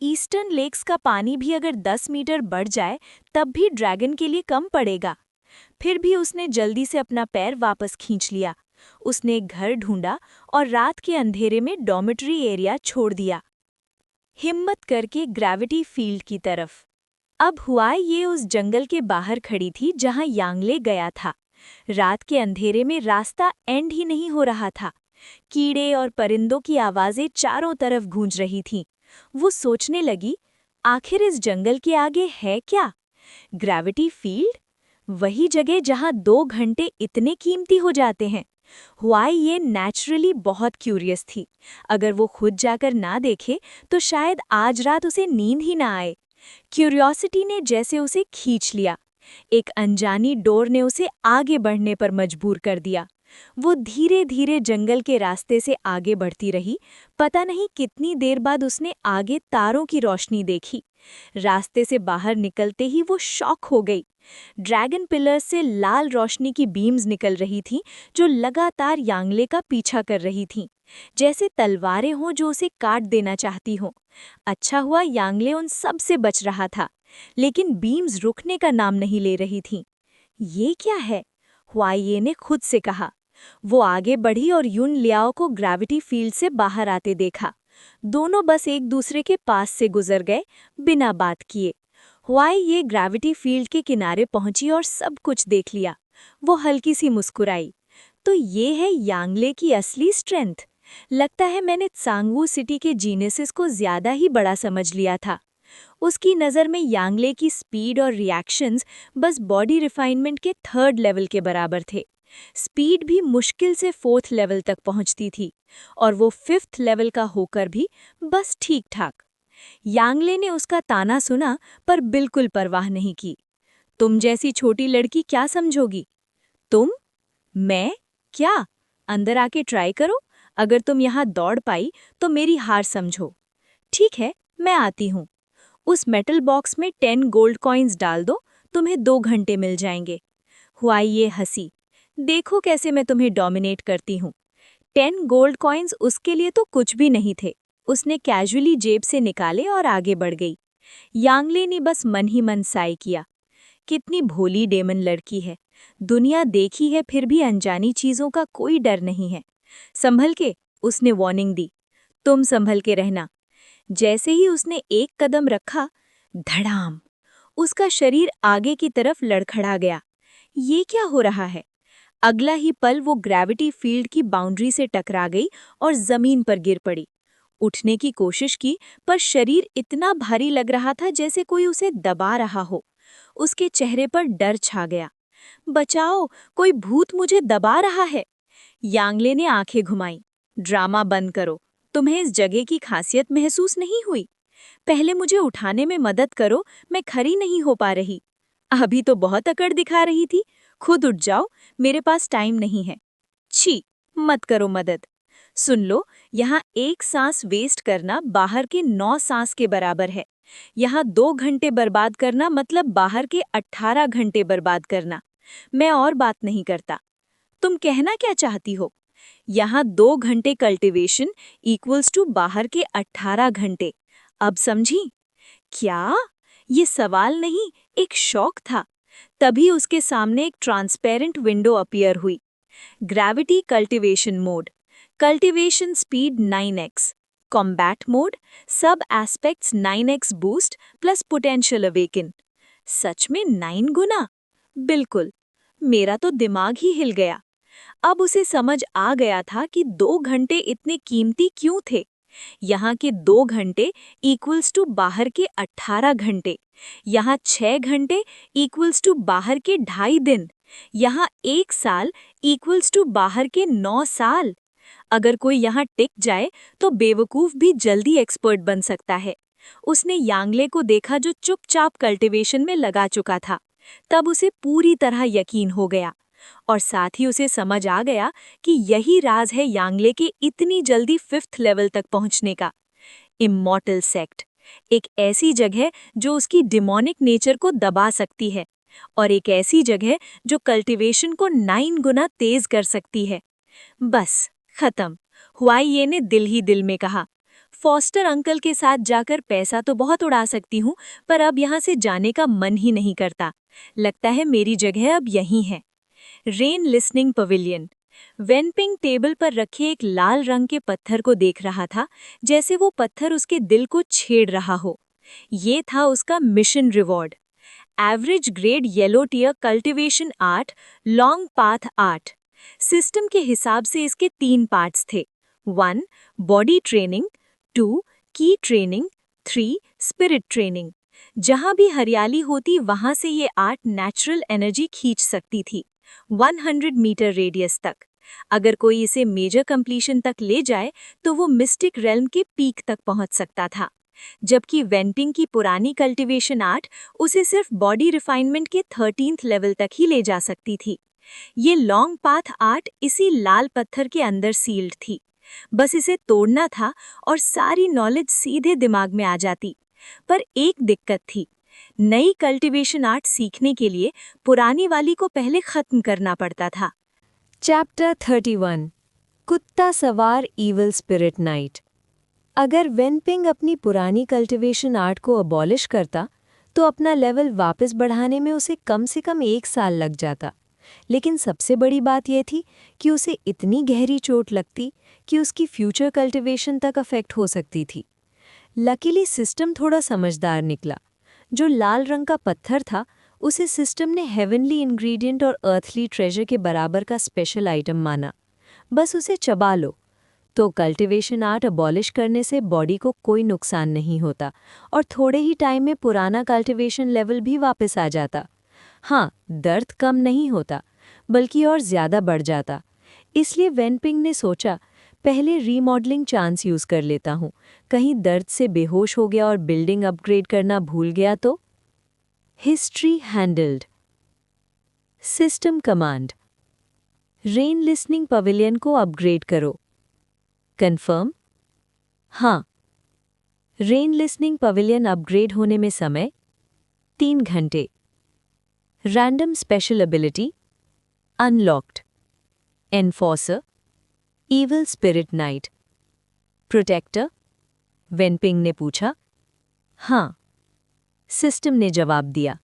ईस्टर्न लेक्स का पानी भी अगर 10 मीटर बढ़ जाए तब भी ड्रैगन के लिए कम पड़ेगा। फिर भी उसने जल्दी से अपना पैर वापस खींच लिया। उसने एक घर ढूंढा और रात के अंधेरे में डॉर्मेटरी एरिया छोड़ दिया, हिम्मत करके ग्रेविटी फील्ड की तरफ। अब हुआ ये उस जंगल के बाहर खड़ी थी जहां यांगले गया था। रात के अंधेरे में रास्ता एंड ही नहीं हो रहा था। कीड़े और परिंदों की आवाजें चारों तरफ गूंज रही थीं। वो सोचने लगी, आखिर इस जंगल के आगे है क्या? Gravity field? वही जगह जहां 2 घंटे इतने कीमती हो जाते हैं। हुआई ये नेचुरली बहुत क्यूरियस थी। अगर वो खुद जाकर ना देखे तो शायद आज रात उसे नींद ही ना आए। क्यूरियोसिटी ने जैसे उसे खींच लिया। एक अनजानी डोर ने उसे आगे बढ़ने पर मजबूर कर दिया। वो धीरे धीरे जंगल के रास्ते से आगे बढ़ती रही। पता नहीं कितनी देर बाद उसने आगे तारों की रोशनी देखी। रास्ते से बाहर निकलते ही वो शॉक हो गई। ड्रैगन पिलर्स से लाल रोशनी की बीम्स निकल रही थीं, जो लगातार यांगले का पीछा कर रही थीं, जैसे तलवारें हों जो उसे काट देना चाहती हों। अच्छा हुआ यांगले उन सब से बच रहा था, लेकिन बीम्स रुकने का नाम नहीं ले रही थीं। ये क्या है? हुआइये ने खुद से कहा। वो आगे बढ़ी और युन लियाओ को ग्रेविटी फील्ड से बाहर आते देखा। दोनों बस एक दूसरे के पास से गुजर गए, बिना बात किए। हुआइये ग्रेविटी फील्ड के किनारे पहुंची और सब कुछ देख लिया। वो हल्की सी मुस्कुराई। तो ये है यांगले की असली स्ट्रेंथ। लगता है मैंने त्सांगवू सिटी के जीनेसिस को ज्यादा ही बड़ा समझ लिया था। उसकी नज़र में यांगले की स्पीड और रिएक्शंस बस बॉडी रिफाइनमेंट के 3rd लेवल के बराबर थे। स्पीड भी मुश्किल से 4th लेवल तक पहुंचती थी, और वो 5th लेवल का होकर भी बस ठीक ठाक। यांगले ने उसका ताना सुना पर बिल्कुल परवाह नहीं की। तुम जैसी छोटी लड़की क्या समझोगी? तुम? मैं? क्या? अंदर आके ट्राई करो। अगर तुम यहाँ दौड़ पाई तो मेरी हार समझो। ठीक है, मैं आती हूँ। उस मेटल बॉक्स में 10 गोल्ड कॉइन्स डाल दो, तुम्हें 2 घंटे मिल जाएंगे। हुआइये हंसी। देखो कैसे मैं तुम्हें डोमिनेट करती हूँ। 10 गोल्ड कॉइन्स उसके लिए तो कुछ भी नहीं थे। उसने कैजुअली जेब से निकाले और आगे बढ़ गई। यांगले ने बस मन ही मन साय किया। कितनी भोली डेमन लड़की है। दुनिया देखी है फिर भी अनजानी चीजों का कोई डर नहीं है। संभल के, उसने वार्निंग दी। तुम संभल के रहना। जैसे ही उसने एक कदम रखा, धड़ाम, उसका शरीर आगे की तरफ लड़खड़ा गया। ये क्या हो रहा है? अगला ही पल वो ग्रेविटी फील्ड की बाउंड्री से टकरा गई और जमीन पर गिर पड़ी। उठने की कोशिश की पर शरीर इतना भारी लग रहा था जैसे कोई उसे दबा रहा हो। उसके चेहरे पर डर छा गया। बचाओ, कोई भूत मुझे दबा रहा है। यांगले ने आंखें घुमाई। ड्रामा बंद करो। तुम्हें इस जगह की खासियत महसूस नहीं हुई? पहले मुझे उठाने में मदद करो, मैं खड़ी नहीं हो पा रही। अभी तो बहुत अकड़ दिखा रही थी। खुद उठ जाओ, मेरे पास टाइम नहीं है। छी, मत करो मदद। सुन लो, यहाँ एक सांस वेस्ट करना बाहर के 9 सांस के बराबर है। यहाँ 2 घंटे बर्बाद करना मतलब बाहर के 18 घंटे बर्बाद करना। मैं और बात नहीं करता। तुम कहना क्या चाहती हो? यहाँ 2 घंटे कल्टीवेशन इक्वल्स टू बाहर के 18 घंटे। अब समझी? क्या? ये सवाल नहीं, एक शौक था। तभी उसके सामने एक ट्रांसपेरेंट विंडो अपीयर हुई। Gravity cultivation mode, cultivation speed 9x, combat mode, सब aspects 9x boost plus potential awaken. सच में 9 गुना? बिल्कुल। मेरा तो दिमाग ही हिल गया। अब उसे समझ आ गया था कि 2 घंटे इतने कीमती क्यों थे। यहाँ के 2 घंटे इक्वल्स टू बाहर के 18 घंटे। यहाँ 6 घंटे इक्वल्स टू बाहर के 2.5 दिन। यहाँ 1 साल इक्वल्स टू बाहर के 9 साल। अगर कोई यहाँ टिक जाए तो बेवकूफ भी जल्दी एक्सपर्ट बन सकता है। उसने यांगले को देखा जो चुपचाप कल्टीवेशन में लगा चुका था। तब उसे पूरी तरह यकीन हो गया, और साथ ही उसे समझ आ गया कि यही राज है यांगले के इतनी जल्दी 5th लेवल तक पहुंचने का। इमॉर्टल सेक्ट, एक ऐसी जगह जो उसकी डिमोनिक नेचर को दबा सकती है, और एक ऐसी जगह जो कल्टीवेशन को 9 गुना तेज कर सकती है। बस खत्म। हुआई ने दिल ही दिल में कहा, फॉस्टर अंकल के साथ जाकर पैसा तो बहुत उड़ा सकती हूँ, पर अब यहाँ से जाने का मन ही नहीं करता। लगता है मेरी जगह अब यहीं है। Rain listening pavilion. Wenping table पर रखे एक लाल रंग के पत्थर को देख रहा था, जैसे वो पत्थर उसके दिल को छेड़ रहा हो। ये था उसका mission reward. Average grade yellow tier cultivation 8, long path 8। System के हिसाब से इसके 3 पार्ट्स थे। 1 बॉडी ट्रेनिंग, 2 की ट्रेनिंग, 3 स्पिरिट ट्रेनिंग। जहां भी हरियाली होती वहां से ये 8 नेचुरल एनर्जी खींच सकती थी, 100 मीटर रेडियस तक। अगर कोई इसे मेजर कंप्लीशन तक ले जाए तो वो मिस्टिक रेल्म के पीक तक पहुंच सकता था, जबकि वेंपिंग की पुरानी कल्टीवेशन 8 उसे सिर्फ बॉडी रिफाइनमेंट के 13th लेवल तक ही ले जा सकती थी। ये लॉन्ग पाथ 8 इसी लाल पत्थर के अंदर सील्ड थी। बस इसे तोड़ना था और सारी नॉलेज सीधे दिमाग में आ जाती। पर एक दिक्कत थी, नई कल्टीवेशन 8 सीखने के लिए पुरानी वाली को पहले खत्म करना पड़ता था। चैप्टर 31 कुत्ता सवार ईविल स्पिरिट नाइट। अगर वेनपिंग अपनी पुरानी कल्टीवेशन आर्ट को अबॉलिश करता तो अपना लेवल वापस बढ़ाने में उसे कम से कम 1 साल लग जाता। लेकिन सबसे बड़ी बात यह थी कि उसे इतनी गहरी चोट लगती कि उसकी फ्यूचर कल्टीवेशन तक अफेक्ट हो सकती थी। लकीली सिस्टम थोड़ा समझदार निकला। जो लाल रंग का पत्थर था उसे सिस्टम ने हेवनली इंग्रेडिएंट और अर्थली ट्रेजर के बराबर का स्पेशल आइटम माना। बस उसे चबा लो तो कल्टीवेशन आर्ट अबॉलिश करने से बॉडी को कोई नुकसान नहीं होता और थोड़े ही टाइम में पुराना कल्टीवेशन लेवल भी वापस आ जाता। हाँ, दर्द कम नहीं होता बल्कि और ज़्यादा बढ़ जाता। इसलिए वेनपिंग ने सोचा, पहले रीमॉडलिंग चांस यूज़ कर लेता हूँ, कहीं दर्द से बेहोश हो गया और बिल्डिंग अपग्रेड करना भूल गया तो। History handled. System command, rain listening pavilion को अपग्रेड करो। कंफर्म? हाँ। रेन लिसनिंग पवेलियन अपग्रेड होने में समय 3 घंटे। Random special ability unlocked. Enforcer evil spirit knight. Protector? Wenping ने पूछा। हाँ, सिस्टम ने जवाब दिया।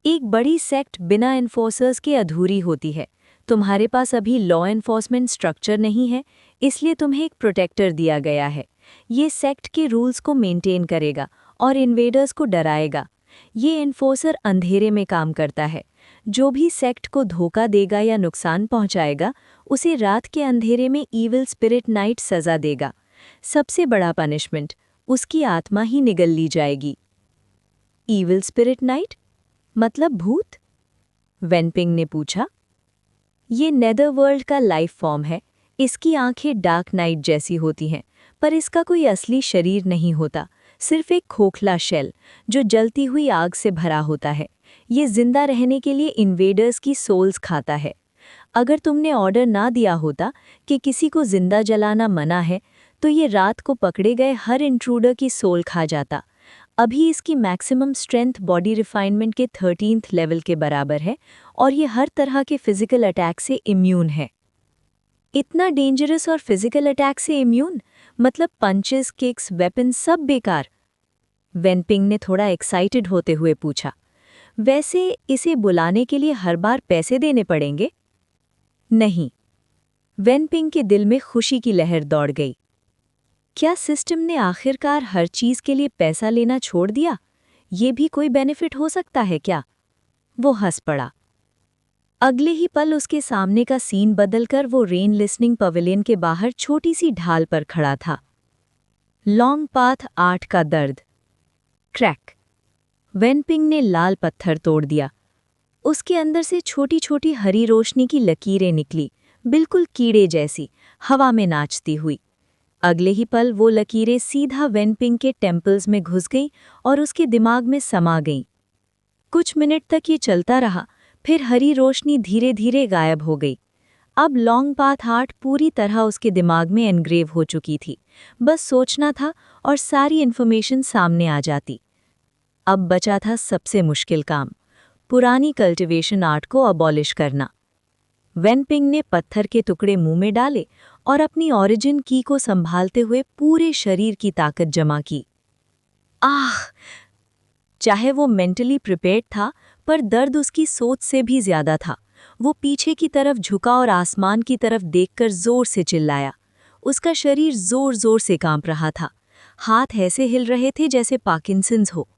एक बड़ी सेक्ट बिना एनफोर्सर्स के अधूरी होती है। तुम्हारे पास अभी लॉ एनफोर्समेंट स्ट्रक्चर नहीं है, इसलिए तुम्हें एक प्रोटेक्टर दिया गया है। ये सेक्ट के रूल्स को मेंटेन करेगा और इन्वेडर्स को डराएगा। ये एनफोर्सर अंधेरे में काम करता है। जो भी सेक्ट को धोखा देगा या नुकसान पहुंचाएगा, उसे रात के अंधेरे में ईविल स्पिरिट नाइट सजा देगा। सबसे बड़ा पनिशमेंट, उसकी आत्मा ही निगल ली जाएगी। ईविल स्पिरिट नाइट मतलब भूत? वेनपिंग ने पूछा। ये नेदरवर्ल्ड का लाइफ फॉर्म है। इसकी आंखें डार्क नाइट जैसी होती हैं, पर इसका कोई असली शरीर नहीं होता, सिर्फ एक खोखला शेल जो जलती हुई आग से भरा होता है। ये जिंदा रहने के लिए इन्वेडर्स की सोल्स खाता है। अगर तुमने ऑर्डर ना दिया होता कि किसी को जिंदा जलाना मना है, तो ये रात को पकड़े गए हर इंट्रूडर की सोल खा जाता। अभी इसकी मैक्सिमम स्ट्रेंथ बॉडी रिफाइनमेंट के 13th लेवल के बराबर है और ये हर तरह के फिजिकल अटैक से इम्यून है। इतना डेंजरस और फिजिकल अटैक से इम्यून, मतलब पंचेस, किक्स, वेपन सब बेकार? वेनपिंग ने थोड़ा एक्साइटेड होते हुए पूछा। वैसे इसे बुलाने के लिए हर बार पैसे देने पड़ेंगे? नहीं। वेनपिंग के दिल में खुशी की लहर दौड़ गई। क्या सिस्टम ने आखिरकार हर चीज के लिए पैसा लेना छोड़ दिया? ये भी कोई बेनिफिट हो सकता है क्या? वो हंस पड़ा। अगले ही पल उसके सामने का सीन बदलकर वो रेन लिसनिंग पवेलियन के बाहर छोटी सी ढाल पर खड़ा था। लॉन्ग पाथ 8 का दर्द। क्रैक। वेनपिंग ने लाल पत्थर तोड़ दिया। उसके अंदर से छोटी छोटी हरी रोशनी की लकीरें निकली, बिल्कुल कीड़े जैसी, हवा में नाचती हुई। अगले ही पल वो लकीरें सीधा वेनपिंग के टेम्पल्स में घुस गईं और उसके दिमाग में समा गईं। कुछ मिनट तक ये चलता रहा, फिर हरी रोशनी धीरे धीरे गायब हो गई। अब लॉन्ग पाथ 8 पूरी तरह उसके दिमाग में एनग्रेव हो चुकी थी। बस सोचना था और सारी इन्फॉर्मेशन सामने आ जाती। अब बचा था सबसे मुश्किल काम, पुरानी कल्टीवेशन आर्ट को अबॉलिश करना। वेनपिंग ने पत्थर के टुकड़े मुंह में डाले और अपनी ओरिजिन की को संभालते हुए पूरे शरीर की ताकत जमा की। आह! चाहे वो मेंटली प्रिपेयर्ड था, पर दर्द उसकी सोच से भी ज्यादा था। वो पीछे की तरफ झुका और आसमान की तरफ देखकर जोर से चिल्लाया। उसका शरीर जोर-जोर से कांप रहा था। हाथ ऐसे हिल रहे थे जैसे पार्किंसंस हो।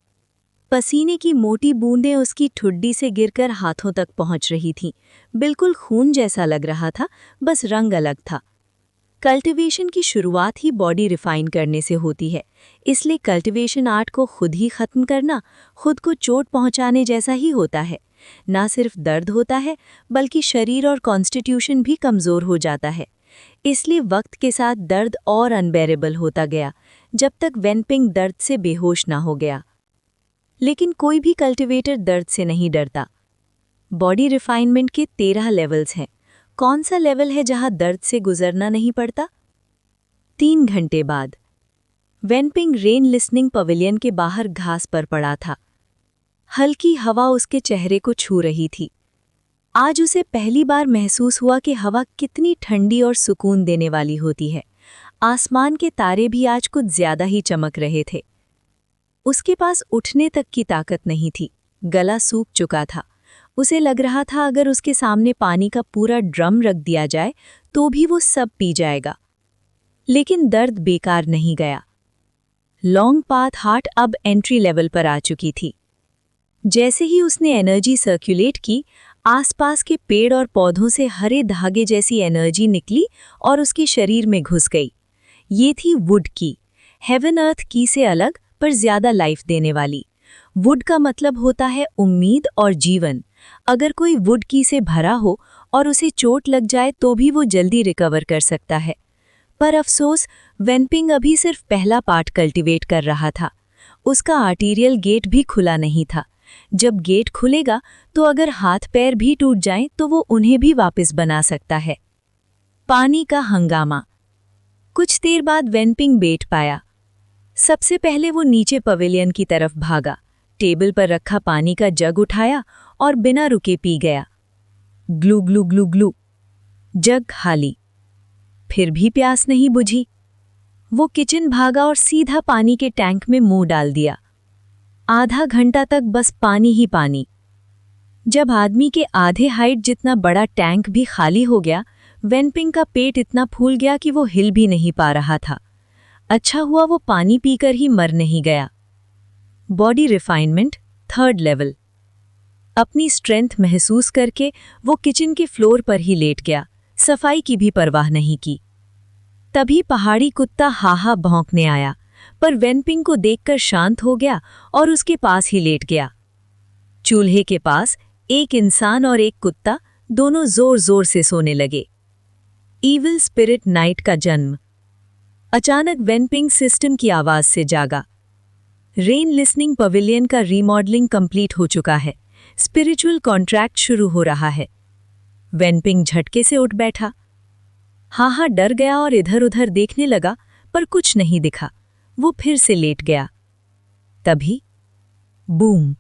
पसीने की मोटी बूंदें उसकी ठुड्डी से गिरकर हाथों तक पहुंच रही थीं। बिल्कुल खून जैसा लग रहा था, बस रंग अलग था। कल्टीवेशन की शुरुआत ही बॉडी रिफाइन करने से होती है, इसलिए कल्टीवेशन आर्ट को खुद ही खत्म करना खुद को चोट पहुंचाने जैसा ही होता है। ना सिर्फ दर्द होता है, बल्कि शरीर और कॉन्स्टिट्यूशन भी कमज़ोर हो जाता है। इसलिए वक्त के साथ दर्द और अनबेरेबल होता गया, जब तक वेनपिंग दर्द से बेहोश ना हो गया। लेकिन कोई भी कल्टीवेटर दर्द से नहीं डरता। बॉडी रिफाइनमेंट के 13 लेवल्स हैं। कौन सा लेवल है जहां दर्द से गुजरना नहीं पड़ता? 3 घंटे बाद वेनपिंग रेन लिसनिंग पवेलियन के बाहर घास पर पड़ा था। हल्की हवा उसके चेहरे को छू रही थी। आज उसे पहली बार महसूस हुआ कि हवा कितनी ठंडी और सुकून देने वाली होती है। आसमान के तारे भी आज कुछ ज्यादा ही चमक रहे थे। उसके पास उठने तक की ताकत नहीं थी, गला सूख चुका था। उसे लग रहा था अगर उसके सामने पानी का पूरा ड्रम रख दिया जाए तो भी वो सब पी जाएगा। लेकिन दर्द बेकार नहीं गया। लॉन्ग पाथ हार्ट अब एंट्री लेवल पर आ चुकी थी। जैसे ही उसने एनर्जी सर्कुलेट की, आसपास के पेड़ और पौधों से हरे धागे जैसी एनर्जी निकली और उसके शरीर में घुस गई। ये थी वुड की, हेवन अर्थ की से अलग पर ज्यादा लाइफ देने वाली। वुड का मतलब होता है उम्मीद और जीवन। अगर कोई वुड की से भरा हो और उसे चोट लग जाए तो भी वो जल्दी रिकवर कर सकता है। पर अफसोस, वेनपिंग अभी सिर्फ पहला पार्ट कल्टीवेट कर रहा था। उसका आर्टीरियल गेट भी खुला नहीं था। जब गेट खुलेगा तो अगर हाथ पैर भी टूट जाएं तो वो उन्हें भी वापस बना सकता है। पानी का हंगामा। कुछ देर बाद वेनपिंग बैठ पाया। सबसे पहले वो नीचे पवेलियन की तरफ भागा, टेबल पर रखा पानी का जग उठाया और बिना रुके पी गया। ग्लू ग्लू ग्लू ग्लू। जग खाली। फिर भी प्यास नहीं बुझी। वो किचन भागा और सीधा पानी के टैंक में मुंह डाल दिया। आधा घंटा तक बस पानी ही पानी। जब आदमी के आधे हाइट जितना बड़ा टैंक भी खाली हो गया, वेनपिंग का पेट इतना फूल गया कि वो हिल भी नहीं पा रहा था। अच्छा हुआ वो पानी पीकर ही मर नहीं गया। Body refinement 3rd level. अपनी स्ट्रेंथ महसूस करके वो किचन के फ्लोर पर ही लेट गया, सफाई की भी परवाह नहीं की। तभी पहाड़ी कुत्ता हाहा भौंकने आया, पर वेनपिंग को देखकर शांत हो गया और उसके पास ही लेट गया। चूल्हे के पास एक इंसान और एक कुत्ता दोनों जोर-जोर से सोने लगे। ईविल स्पिरिट नाइट का जन्म। अचानक वेनपिंग सिस्टम की आवाज से जागा। रेन लिसनिंग पवेलियन का रीमॉडलिंग कंप्लीट हो चुका है। स्पिरिचुअल कॉन्ट्रैक्ट शुरू हो रहा है। वेनपिंग झटके से उठ बैठा। हाहा डर गया और इधर-उधर देखने लगा, पर कुछ नहीं दिखा। वो फिर से लेट गया। तभी बूम!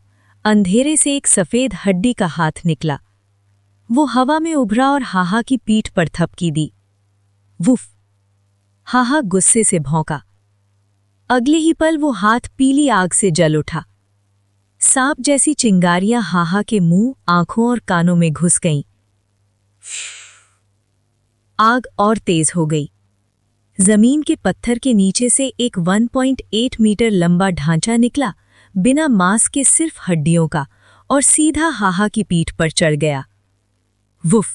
अंधेरे से एक सफेद हड्डी का हाथ निकला। वो हवा में उभरा और हाहा की पीठ पर थपकी दी। वुफ! हाहा गुस्से से भौंका। अगले ही पल वो हाथ पीली आग से जल उठा। सांप जैसी चिंगारियां हाहा के मुंह, आंखों और कानों में घुस गईं। आग और तेज हो गई। जमीन के पत्थर के नीचे से एक 1.8 मीटर लंबा ढांचा निकला, बिना मांस के सिर्फ हड्डियों का, और सीधा हाहा की पीठ पर चढ़ गया। वुफ!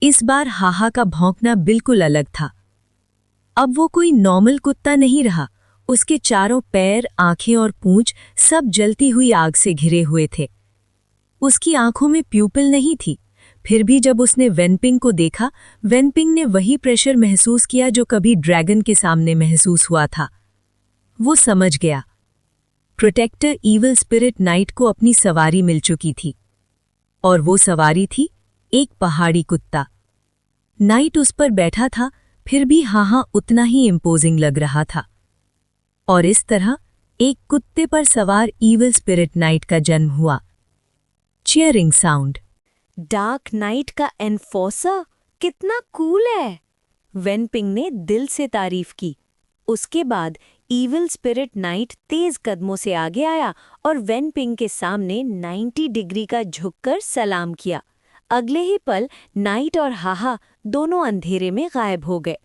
इस बार हाहा का भौंकना बिल्कुल अलग था। अब वो कोई नॉर्मल कुत्ता नहीं रहा। उसके चारों पैर, आंखें और पूंछ सब जलती हुई आग से घिरे हुए थे। उसकी आंखों में प्यूपिल नहीं थी। फिर भी जब उसने वेनपिंग को देखा, वेनपिंग ने वही प्रेशर महसूस किया जो कभी ड्रैगन के सामने महसूस हुआ था। वो समझ गया। प्रोटेक्टर ईविल स्पिरिट नाइट को अपनी सवारी मिल चुकी थी, और वो सवारी थी एक पहाड़ी कुत्ता। नाइट उस पर बैठा था, फिर भी हाहा उतना ही इम्पोजिंग लग रहा था। और इस तरह एक कुत्ते पर सवार ईविल स्पिरिट नाइट का जन्म हुआ। cheering sound. डार्क नाइट का एनफोर्सर कितना कूल है। वेनपिंग ने दिल से तारीफ की। उसके बाद ईविल स्पिरिट नाइट तेज कदमों से आगे आया और वेनपिंग के सामने 90 डिग्री का झुककर सलाम किया। अगले ही पल नाइट और हाहा दोनों अंधेरे में गायब हो गए।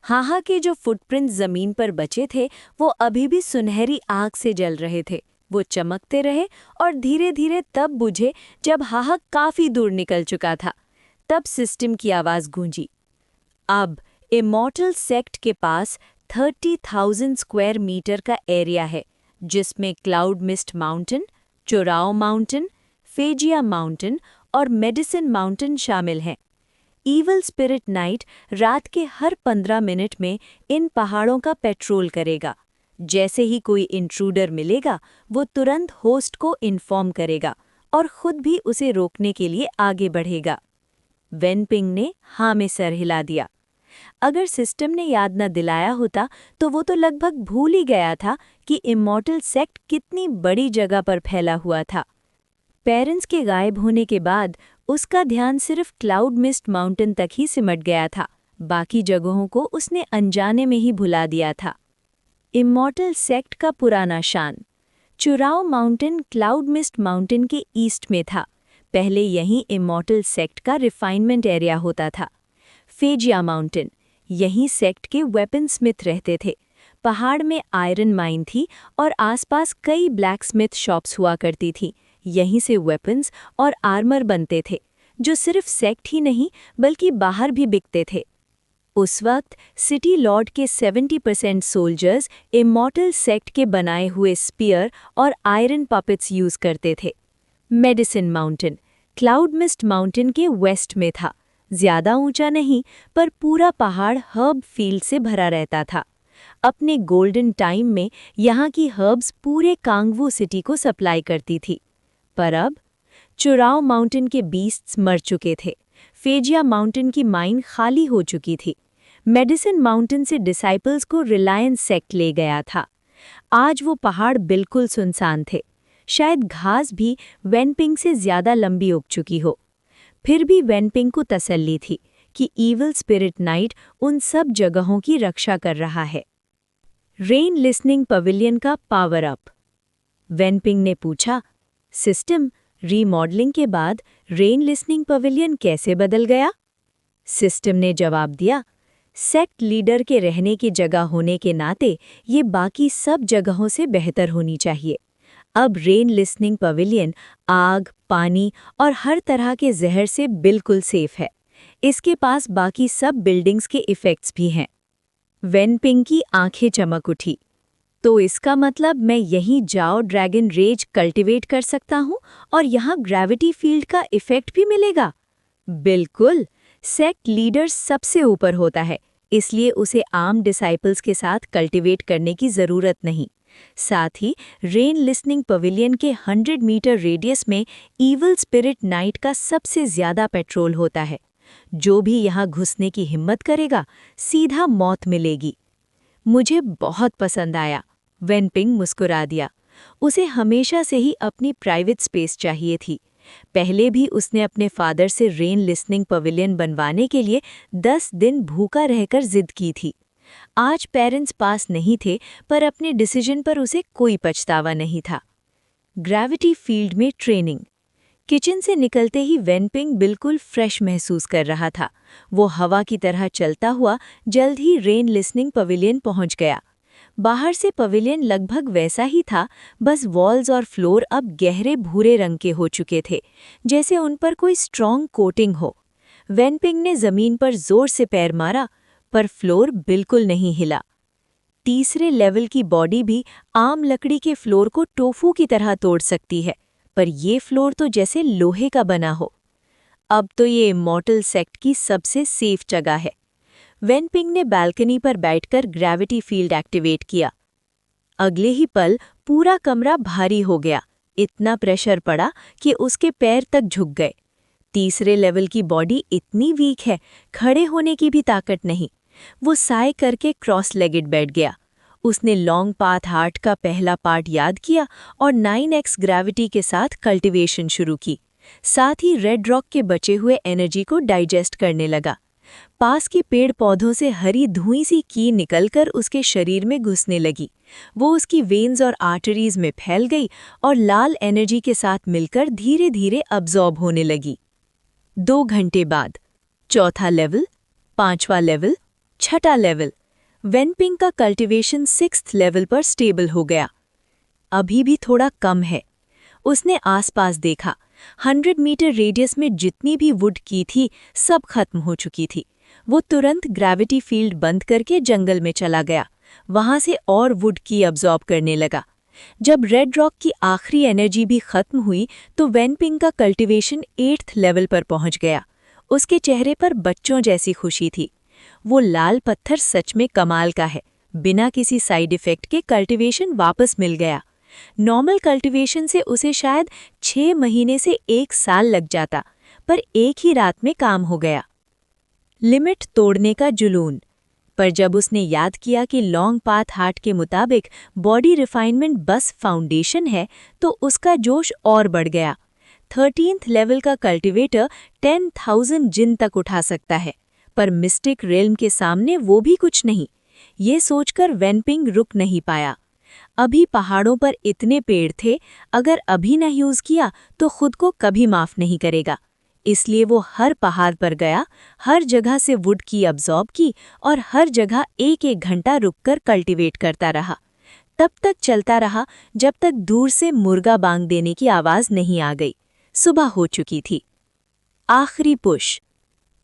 हाहा के जो फुटप्रिंट जमीन पर बचे थे वो अभी भी सुनहरी आग से जल रहे थे। वो चमकते रहे और धीरे धीरे तब बुझे जब हाहा काफी दूर निकल चुका था। तब सिस्टम की आवाज गूंजी। अब इमॉर्टल सेक्ट के पास 30,000 स्क्वायर मीटर का एरिया है, जिसमें क्लाउड मिस्ट माउंटेन, चोराओ माउंटेन, फेजिया माउंटेन और मेडिसिन माउंटेन शामिल हैं। ईवल स्पिरिट नाइट रात के हर 15 मिनट में इन पहाड़ों का पेट्रोल करेगा। जैसे ही कोई इंट्रूडर मिलेगा वो तुरंत होस्ट को इन्फॉर्म करेगा और खुद भी उसे रोकने के लिए आगे बढ़ेगा। वेनपिंग ने हाँ में सर हिला दिया। अगर सिस्टम ने याद न दिलाया होता तो वो तो लगभग भूल ही गया था कि इमॉर्टल सेक्ट कितनी बड़ी जगह पर फैला हुआ था। पेरेंट्स के गायब होने के बाद उसका ध्यान सिर्फ क्लाउड मिस्ट माउंटेन तक ही सिमट गया था। बाकी जगहों को उसने अनजाने में ही भुला दिया था। इमॉर्टल सेक्ट का पुराना शान। चुराओ माउंटेन क्लाउड मिस्ट माउंटेन के ईस्ट में था। पहले यहीं इमॉर्टल सेक्ट का रिफाइनमेंट एरिया होता था। फेजिया माउंटेन, यहीं सेक्ट के वेपन स्मिथ रहते थे। पहाड़ में आयरन माइन थी और आसपास कई ब्लैक स्मिथ शॉप्स हुआ करती थी। यहीं से वेपन्स और आर्मर बनते थे, जो सिर्फ सेक्ट ही नहीं बल्कि बाहर भी बिकते थे। उस वक्त सिटी लॉर्ड के 70% सोल्जर्स इमॉर्टल सेक्ट के बनाए हुए स्पीयर और आयरन पपेट्स यूज करते थे। Medicine mountain cloud mist mountain के वेस्ट में था। ज्यादा ऊंचा नहीं, पर पूरा पहाड़ हर्ब फील्ड से भरा रहता था। अपने गोल्डन टाइम में यहाँ की हर्ब्स पूरे कांगवू सिटी को सप्लाई करती थी। पर अब चुराओ माउंटेन के बीस्ट्स मर चुके थे। फेजिया माउंटेन की माइन खाली हो चुकी थी। मेडिसिन माउंटेन से डिसाइपल्स को रिलायंस सेक्ट ले गया था। आज वो पहाड़ बिल्कुल सुनसान थे। शायद घास भी वेनपिंग से ज्यादा लंबी उग चुकी हो। फिर भी वेनपिंग को तसल्ली थी कि ईविल स्पिरिट नाइट उन सब जगहों की रक्षा कर रहा है। रेन लिसनिंग पवेलियन का पावर अप। वेनपिंग ने पूछा, सिस्टम, रीमॉडलिंग के बाद रेन लिसनिंग पवेलियन कैसे बदल गया? सिस्टम ने जवाब दिया, सेक्ट लीडर के रहने की जगह होने के नाते ये बाकी सब जगहों से बेहतर होनी चाहिए। अब रेन लिसनिंग पवेलियन आग, पानी और हर तरह के जहर से बिल्कुल सेफ है। इसके पास बाकी सब बिल्डिंग्स के इफ़ेक्ट्स भी हैं। वेनपिंग की आंखें चमक उठी। तो इसका मतलब मैं यहीं जाओ ड्रैगन रेज कल्टीवेट कर सकता हूँ और यहाँ ग्रेविटी फील्ड का इफ़ेक्ट भी मिलेगा? बिल्कुल। सेक्ट लीडर सबसे ऊपर होता है, इसलिए उसे आम डिसाइपल्स के साथ कल्टीवेट करने की ज़रूरत नहीं। साथ ही रेन लिसनिंग पवेलियन के 100 मीटर रेडियस में ईविल स्पिरिट नाइट का सबसे ज्यादा पेट्रोल होता है। जो भी यहाँ घुसने की हिम्मत करेगा, सीधा मौत मिलेगी। मुझे बहुत पसंद आया। वेनपिंग मुस्कुरा दिया। उसे हमेशा से ही अपनी प्राइवेट स्पेस चाहिए थी। पहले भी उसने अपने फादर से रेन लिसनिंग पवेलियन बनवाने के लिए 10 दिन भूखा रहकर जिद की थी। आज पेरेंट्स पास नहीं थे, पर अपने डिसीजन पर उसे कोई पछतावा नहीं था। ग्रेविटी फील्ड में ट्रेनिंग। किचन से निकलते ही वेनपिंग बिल्कुल फ्रेश महसूस कर रहा था। वो हवा की तरह चलता हुआ जल्द ही रेन लिसनिंग पवेलियन पहुंच गया। बाहर से पवेलियन लगभग वैसा ही था, बस वॉल्स और फ्लोर अब गहरे भूरे रंग के हो चुके थे, जैसे उन पर कोई स्ट्रॉन्ग कोटिंग हो। वेनपिंग ने जमीन पर जोर से पैर मारा, पर फ्लोर बिल्कुल नहीं हिला। तीसरे लेवल की बॉडी भी आम लकड़ी के फ्लोर को टोफू की तरह तोड़ सकती है, पर ये फ्लोर तो जैसे लोहे का बना हो। अब तो ये इमॉर्टल सेक्ट की सबसे सेफ जगह है। वेनपिंग ने बालकनी पर बैठकर ग्रेविटी फील्ड एक्टिवेट किया। अगले ही पल पूरा कमरा भारी हो गया। इतना प्रेशर पड़ा कि उसके पैर तक झुक गए। तीसरे लेवल की बॉडी इतनी वीक है, खड़े होने की भी ताकत नहीं। वो साए करके क्रॉस लेगेड बैठ गया। उसने लॉन्ग पाथ हार्ट का पहला पार्ट याद किया और 9x ग्रेविटी के साथ कल्टीवेशन शुरू की। साथ ही रेड रॉक के बचे हुए एनर्जी को डाइजेस्ट करने लगा। पास के पेड़ पौधों से हरी धुईं सी की निकलकर उसके शरीर में घुसने लगी। वो उसकी वेन्स और आर्टरीज में फैल गई और लाल एनर्जी के साथ मिलकर धीरे धीरे अब्जॉर्ब होने लगी। 2 घंटे बाद चौथा लेवल, 5वां लेवल, 6ठा लेवल। वेनपिंग का कल्टीवेशन 6th लेवल पर स्टेबल हो गया। अभी भी थोड़ा कम है। उसने आसपास देखा। 100 मीटर रेडियस में जितनी भी वुड की थी सब खत्म हो चुकी थी। वो तुरंत ग्रेविटी फील्ड बंद करके जंगल में चला गया। वहां से और वुड की अब्जॉर्ब करने लगा। जब रेड रॉक की आखिरी एनर्जी भी खत्म हुई तो वेनपिंग का कल्टीवेशन 8th लेवल पर पहुंच गया। उसके चेहरे पर बच्चों जैसी खुशी थी। वो लाल पत्थर सच में कमाल का है। बिना किसी साइड इफेक्ट के कल्टीवेशन वापस मिल गया। नॉर्मल कल्टीवेशन से उसे शायद 6 महीने से 1 साल लग जाता, पर एक ही रात में काम हो गया। लिमिट तोड़ने का जुनून। पर जब उसने याद किया कि लॉन्ग पाथ हार्ट के मुताबिक बॉडी रिफाइनमेंट बस फाउंडेशन है, तो उसका जोश और बढ़ गया। 13th लेवल का कल्टीवेटर 10,000 जिन तक उठा सकता है, पर मिस्टिक रेल्म के सामने वो भी कुछ नहीं। ये सोचकर वेनपिंग रुक नहीं पाया। अभी पहाड़ों पर इतने पेड़ थे, अगर अभी न यूज किया तो खुद को कभी माफ नहीं करेगा। इसलिए वो हर पहाड़ पर गया, हर जगह से वुड की अब्जॉर्ब की और हर जगह 1-1 घंटा रुककर कल्टीवेट करता रहा। तब तक चलता रहा जब तक दूर से मुर्गा बांग देने की आवाज नहीं आ गई। सुबह हो चुकी थी। आखिरी पुश।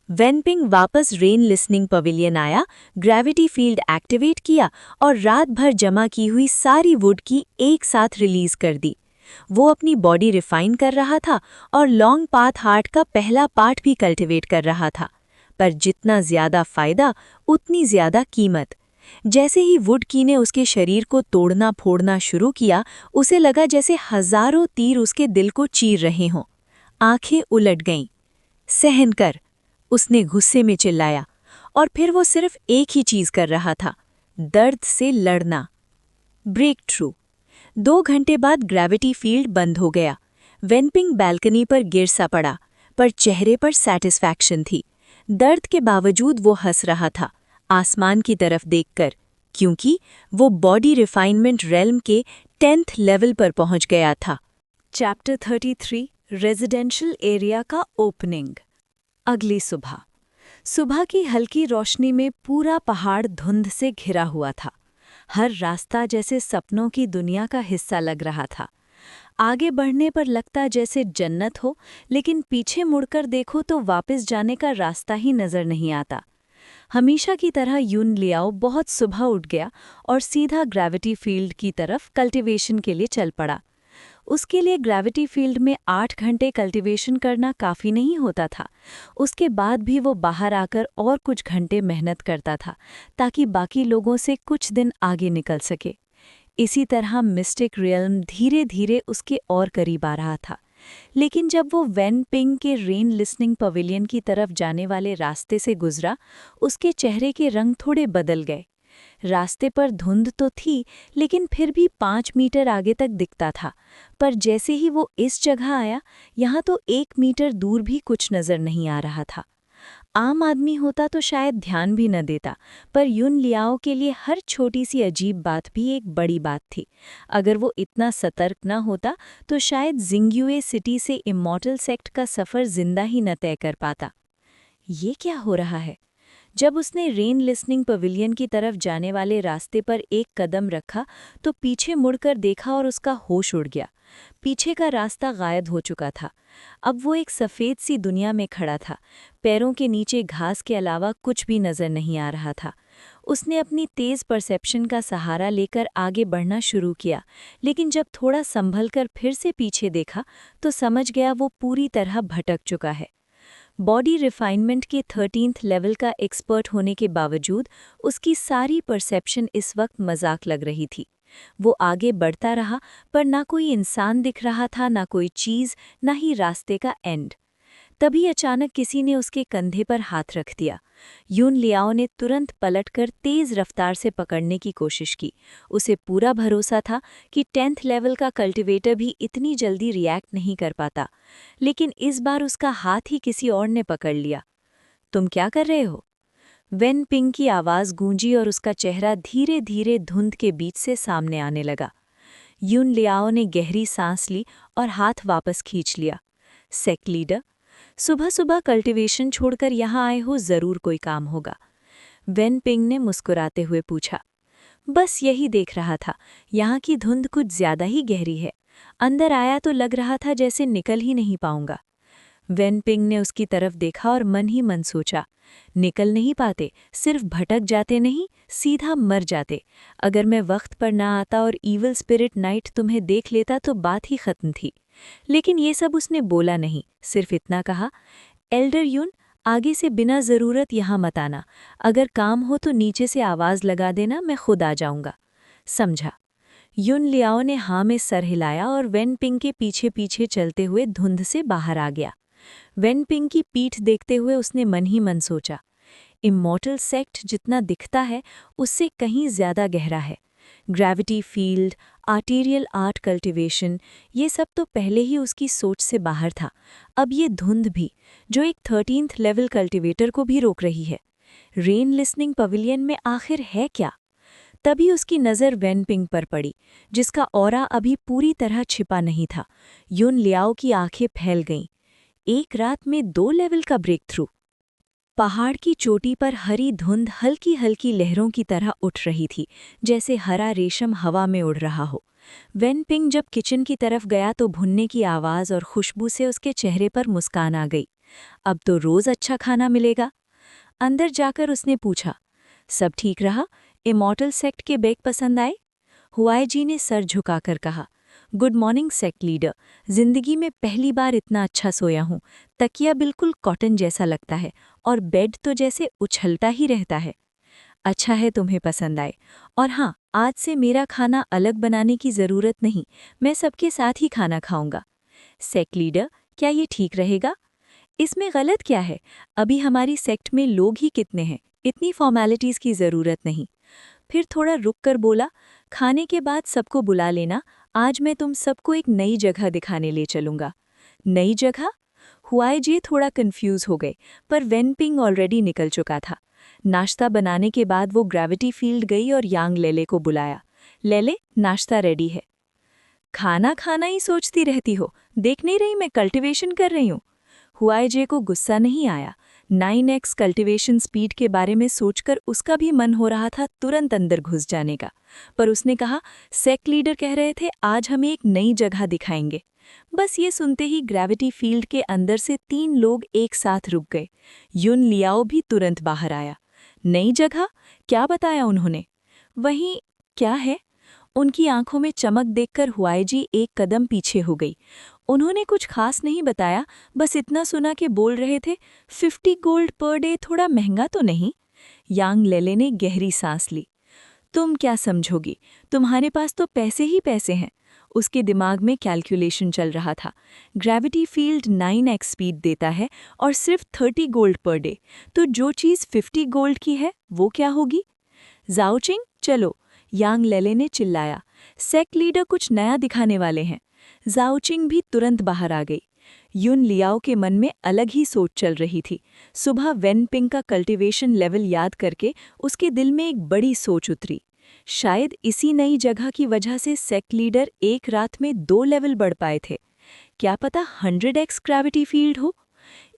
वेनपिंग वापस रेन लिसनिंग पवेलियन आया, ग्रेविटी फील्ड एक्टिवेट किया और रात भर जमा की हुई सारी वुड की एक साथ रिलीज कर दी। वो अपनी बॉडी रिफाइन कर रहा था और लॉन्ग पाथ हार्ट का पहला पार्ट भी कल्टिवेट कर रहा था। पर जितना ज्यादा फायदा उतनी ज्यादा कीमत। जैसे ही वुड की ने उसके शरीर को तोड़ना फोड़ना शुरू किया, उसे लगा जैसे हजारों तीर उसके दिल को चीर रहे हों। आंखें उलट गईं। सहन कर, उसने गुस्से में चिल्लाया। और फिर वो सिर्फ एक ही चीज कर रहा था, दर्द से लड़ना। Break through. 2 घंटे बाद ग्रेविटी फील्ड बंद हो गया। वेनपिंग बैल्कनी पर गिर सा पड़ा, पर चेहरे पर सैटिस्फैक्शन थी। दर्द के बावजूद वो हंस रहा था, आसमान की तरफ देखकर, क्योंकि वो बॉडी रिफाइनमेंट रेल्म के 10th लेवल पर पहुंच गया था। चैप्टर 33 रेजिडेंशियल एरिया का ओपनिंग। अगली सुबह। सुबह की हल्की रोशनी में पूरा पहाड़ धुंध से घिरा हुआ था। हर रास्ता जैसे सपनों की दुनिया का हिस्सा लग रहा था। आगे बढ़ने पर लगता जैसे जन्नत हो, लेकिन पीछे मुड़कर देखो तो वापस जाने का रास्ता ही नजर नहीं आता। हमेशा की तरह यून लियाओ बहुत सुबह उठ गया और सीधा ग्रेविटी फील्ड की तरफ कल्टीवेशन के लिए चल पड़ा। उसके लिए ग्रेविटी फील्ड में 8 घंटे कल्टीवेशन करना काफ़ी नहीं होता था। उसके बाद भी वो बाहर आकर और कुछ घंटे मेहनत करता था, ताकि बाकी लोगों से कुछ दिन आगे निकल सके। इसी तरह मिस्टिक रियल्म धीरे धीरे उसके और करीब आ रहा था। लेकिन जब वो वेनपिंग के रेन लिसनिंग पवेलियन की तरफ जाने वाले रास्ते से गुजरा, उसके चेहरे के रंग थोड़े बदल गए। रास्ते पर धुंध तो थी, लेकिन फिर भी 5 मीटर आगे तक दिखता था। पर जैसे ही वो इस जगह आया, यहाँ तो 1 मीटर दूर भी कुछ नजर नहीं आ रहा था। आम आदमी होता तो शायद ध्यान भी न देता, पर यून लियाओ के लिए हर छोटी सी अजीब बात भी एक बड़ी बात थी। अगर वो इतना सतर्क न होता तो शायद जिंग्युए सिटी से इमॉर्टल सेक्ट का सफ़र जिंदा ही न तय कर पाता। ये क्या हो रहा है? जब उसने रेन लिसनिंग पवेलियन की तरफ जाने वाले रास्ते पर एक कदम रखा तो पीछे मुड़कर देखा और उसका होश उड़ गया। पीछे का रास्ता गायब हो चुका था। अब वो एक सफ़ेद सी दुनिया में खड़ा था। पैरों के नीचे घास के अलावा कुछ भी नज़र नहीं आ रहा था। उसने अपनी तेज़ परसेप्शन का सहारा लेकर आगे बढ़ना शुरू किया, लेकिन जब थोड़ा संभल कर फिर से पीछे देखा तो समझ गया वो पूरी तरह भटक चुका है। बॉडी रिफाइनमेंट के 13th लेवल का एक्सपर्ट होने के बावजूद उसकी सारी परसेप्शन इस वक्त मजाक लग रही थी। वो आगे बढ़ता रहा, पर ना कोई इंसान दिख रहा था, ना कोई चीज़, ना ही रास्ते का एंड। तभी अचानक किसी ने उसके कंधे पर हाथ रख दिया। यून लियाओ ने तुरंत पलटकर तेज रफ्तार से पकड़ने की कोशिश की। उसे पूरा भरोसा था कि 10th लेवल का कल्टीवेटर भी इतनी जल्दी रिएक्ट नहीं कर पाता, लेकिन इस बार उसका हाथ ही किसी और ने पकड़ लिया। तुम क्या कर रहे हो? वेन पिंग की आवाज़ गूंजी और उसका चेहरा धीरे धीरे धुंध के बीच से सामने आने लगा। यून लियाओ ने गहरी सांस ली और हाथ वापस खींच लिया। सेक लीडर, सुबह सुबह कल्टीवेशन छोड़कर यहाँ आए हो, जरूर कोई काम होगा। वेन पिंग ने मुस्कुराते हुए पूछा। बस यही देख रहा था, यहाँ की धुंध कुछ ज्यादा ही गहरी है। अंदर आया तो लग रहा था जैसे निकल ही नहीं पाऊंगा। वेन पिंग ने उसकी तरफ देखा और मन ही मन सोचा, निकल नहीं पाते, सिर्फ भटक जाते नहीं, सीधा मर जाते। अगर मैं वक्त पर ना आता और ईविल स्पिरिट नाइट तुम्हें देख लेता तो बात ही खत्म थी। लेकिन ये सब उसने बोला नहीं, सिर्फ इतना कहा, एल्डर यून, आगे से बिना ज़रूरत यहाँ मत आना। अगर काम हो तो नीचे से आवाज़ लगा देना, मैं खुद आ जाऊंगा। समझा? यून लियाओ ने हाँ में सर हिलाया और वेन पिंग के पीछे पीछे चलते हुए धुंध से बाहर आ गया। वेन पिंग की पीठ देखते हुए उसने मन ही मन सोचा, इमॉर्टल सेक्ट जितना दिखता है उससे कहीं ज्यादा गहरा है। Gravity field, arterial art cultivation, ये सब तो पहले ही उसकी सोच से बाहर था। अब ये धुंध भी, जो एक 13th लेवल कल्टीवेटर को भी रोक रही है। रेन लिसनिंग पवेलियन में आखिर है क्या? तभी उसकी नज़र वेन पिंग पर पड़ी, जिसका ऑरा अभी पूरी तरह छिपा नहीं था। यून लियाओ की आंखें फैल गईं। एक रात में 2 लेवल का ब्रेक थ्रू। पहाड़ की चोटी पर हरी धुंध हल्की हल्की लहरों की तरह उठ रही थी, जैसे हरा रेशम हवा में उड़ रहा हो। वेन पिंग जब किचन की तरफ गया तो भुनने की आवाज़ और खुशबू से उसके चेहरे पर मुस्कान आ गई। अब तो रोज़ अच्छा खाना मिलेगा। अंदर जाकर उसने पूछा, सब ठीक रहा? इमॉर्टल सेक्ट के बेक पसंद आए? हुआई जी ने सर झुकाकर कहा, गुड मॉर्निंग सेक्ट लीडर, जिंदगी में पहली बार इतना अच्छा सोया हूँ। तकिया बिल्कुल कॉटन जैसा लगता है और बेड तो जैसे उछलता ही रहता है। अच्छा है तुम्हें पसंद आए। और हाँ, आज से मेरा खाना अलग बनाने की ज़रूरत नहीं, मैं सबके साथ ही खाना खाऊंगा। सेक्ट लीडर, क्या ये ठीक रहेगा? इसमें गलत क्या है? अभी हमारी सेक्ट में लोग ही कितने हैं, इतनी फॉर्मेलिटीज़ की ज़रूरत नहीं। फिर थोड़ा रुक कर बोला, खाने के बाद सबको बुला लेना, आज मैं तुम सबको एक नई जगह दिखाने ले चलूँगा। नई जगह? हुआई जी थोड़ा कंफ्यूज हो गए, पर वेन पिंग ऑलरेडी निकल चुका था। नाश्ता बनाने के बाद वो ग्रेविटी फील्ड गई और यांग लेले को बुलाया। लेले, नाश्ता रेडी है। खाना खाना ही सोचती रहती हो, देख नहीं रही मैं कल्टीवेशन कर रही हूँ। हुआई जे को गुस्सा नहीं आया। 9x कल्टीवेशन स्पीड के बारे में सोचकर उसका भी मन हो रहा था तुरंत अंदर घुस जाने का, पर उसने कहा, सेक्ट लीडर कह रहे थे आज हमें एक नई जगह दिखाएंगे। बस ये सुनते ही ग्रेविटी फील्ड के अंदर से 3 लोग एक साथ रुक गए। यून लियाओ भी तुरंत बाहर आया। नई जगह? क्या बताया उन्होंने? वहीं क्या है? उनकी आंखों में चमक देखकर हुआई जी एक कदम पीछे हो गई। उन्होंने कुछ खास नहीं बताया, बस इतना सुना कि बोल रहे थे, 50 गोल्ड पर डे थोड़ा महंगा तो नहीं? यांग लेले ने गहरी सांस ली। तुम क्या समझोगी, तुम्हारे पास तो पैसे ही पैसे हैं। उसके दिमाग में कैलकुलेशन चल रहा था। ग्रेविटी फील्ड 9x स्पीड देता है और सिर्फ 30 गोल्ड पर डे, तो जो चीज़ 50 गोल्ड की है वो क्या होगी? जाओचिंग, चलो, यांग लेले ने चिल्लाया। सेक्ट लीडर कुछ नया दिखाने वाले हैं। जाओचिंग भी तुरंत बाहर आ गई। यून लियाओ के मन में अलग ही सोच चल रही थी। सुबह वेन पिंग का कल्टीवेशन लेवल याद करके उसके दिल में एक बड़ी सोच उतरी। शायद इसी नई जगह की वजह से सेक्ट लीडर एक रात में 2 लेवल बढ़ पाए थे। क्या पता 100x ग्रेविटी फील्ड हो?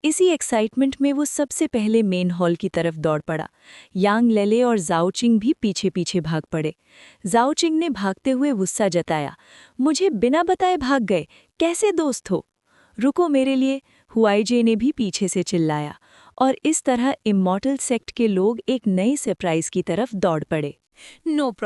इसी एक्साइटमेंट में वो सबसे पहले मेन हॉल की तरफ दौड़ पड़ा। यांग लेले और जाओचिंग भी पीछे पीछे भाग पड़े। जाओचिंग ने भागते हुए गुस्सा जताया, मुझे बिना बताए भाग गए, कैसे दोस्त हो? रुको मेरे लिए, हुआई जे ने भी पीछे से चिल्लाया। और इस तरह इमॉर्टल सेक्ट के लोग एक नए सरप्राइज की तरफ दौड़ पड़े। नो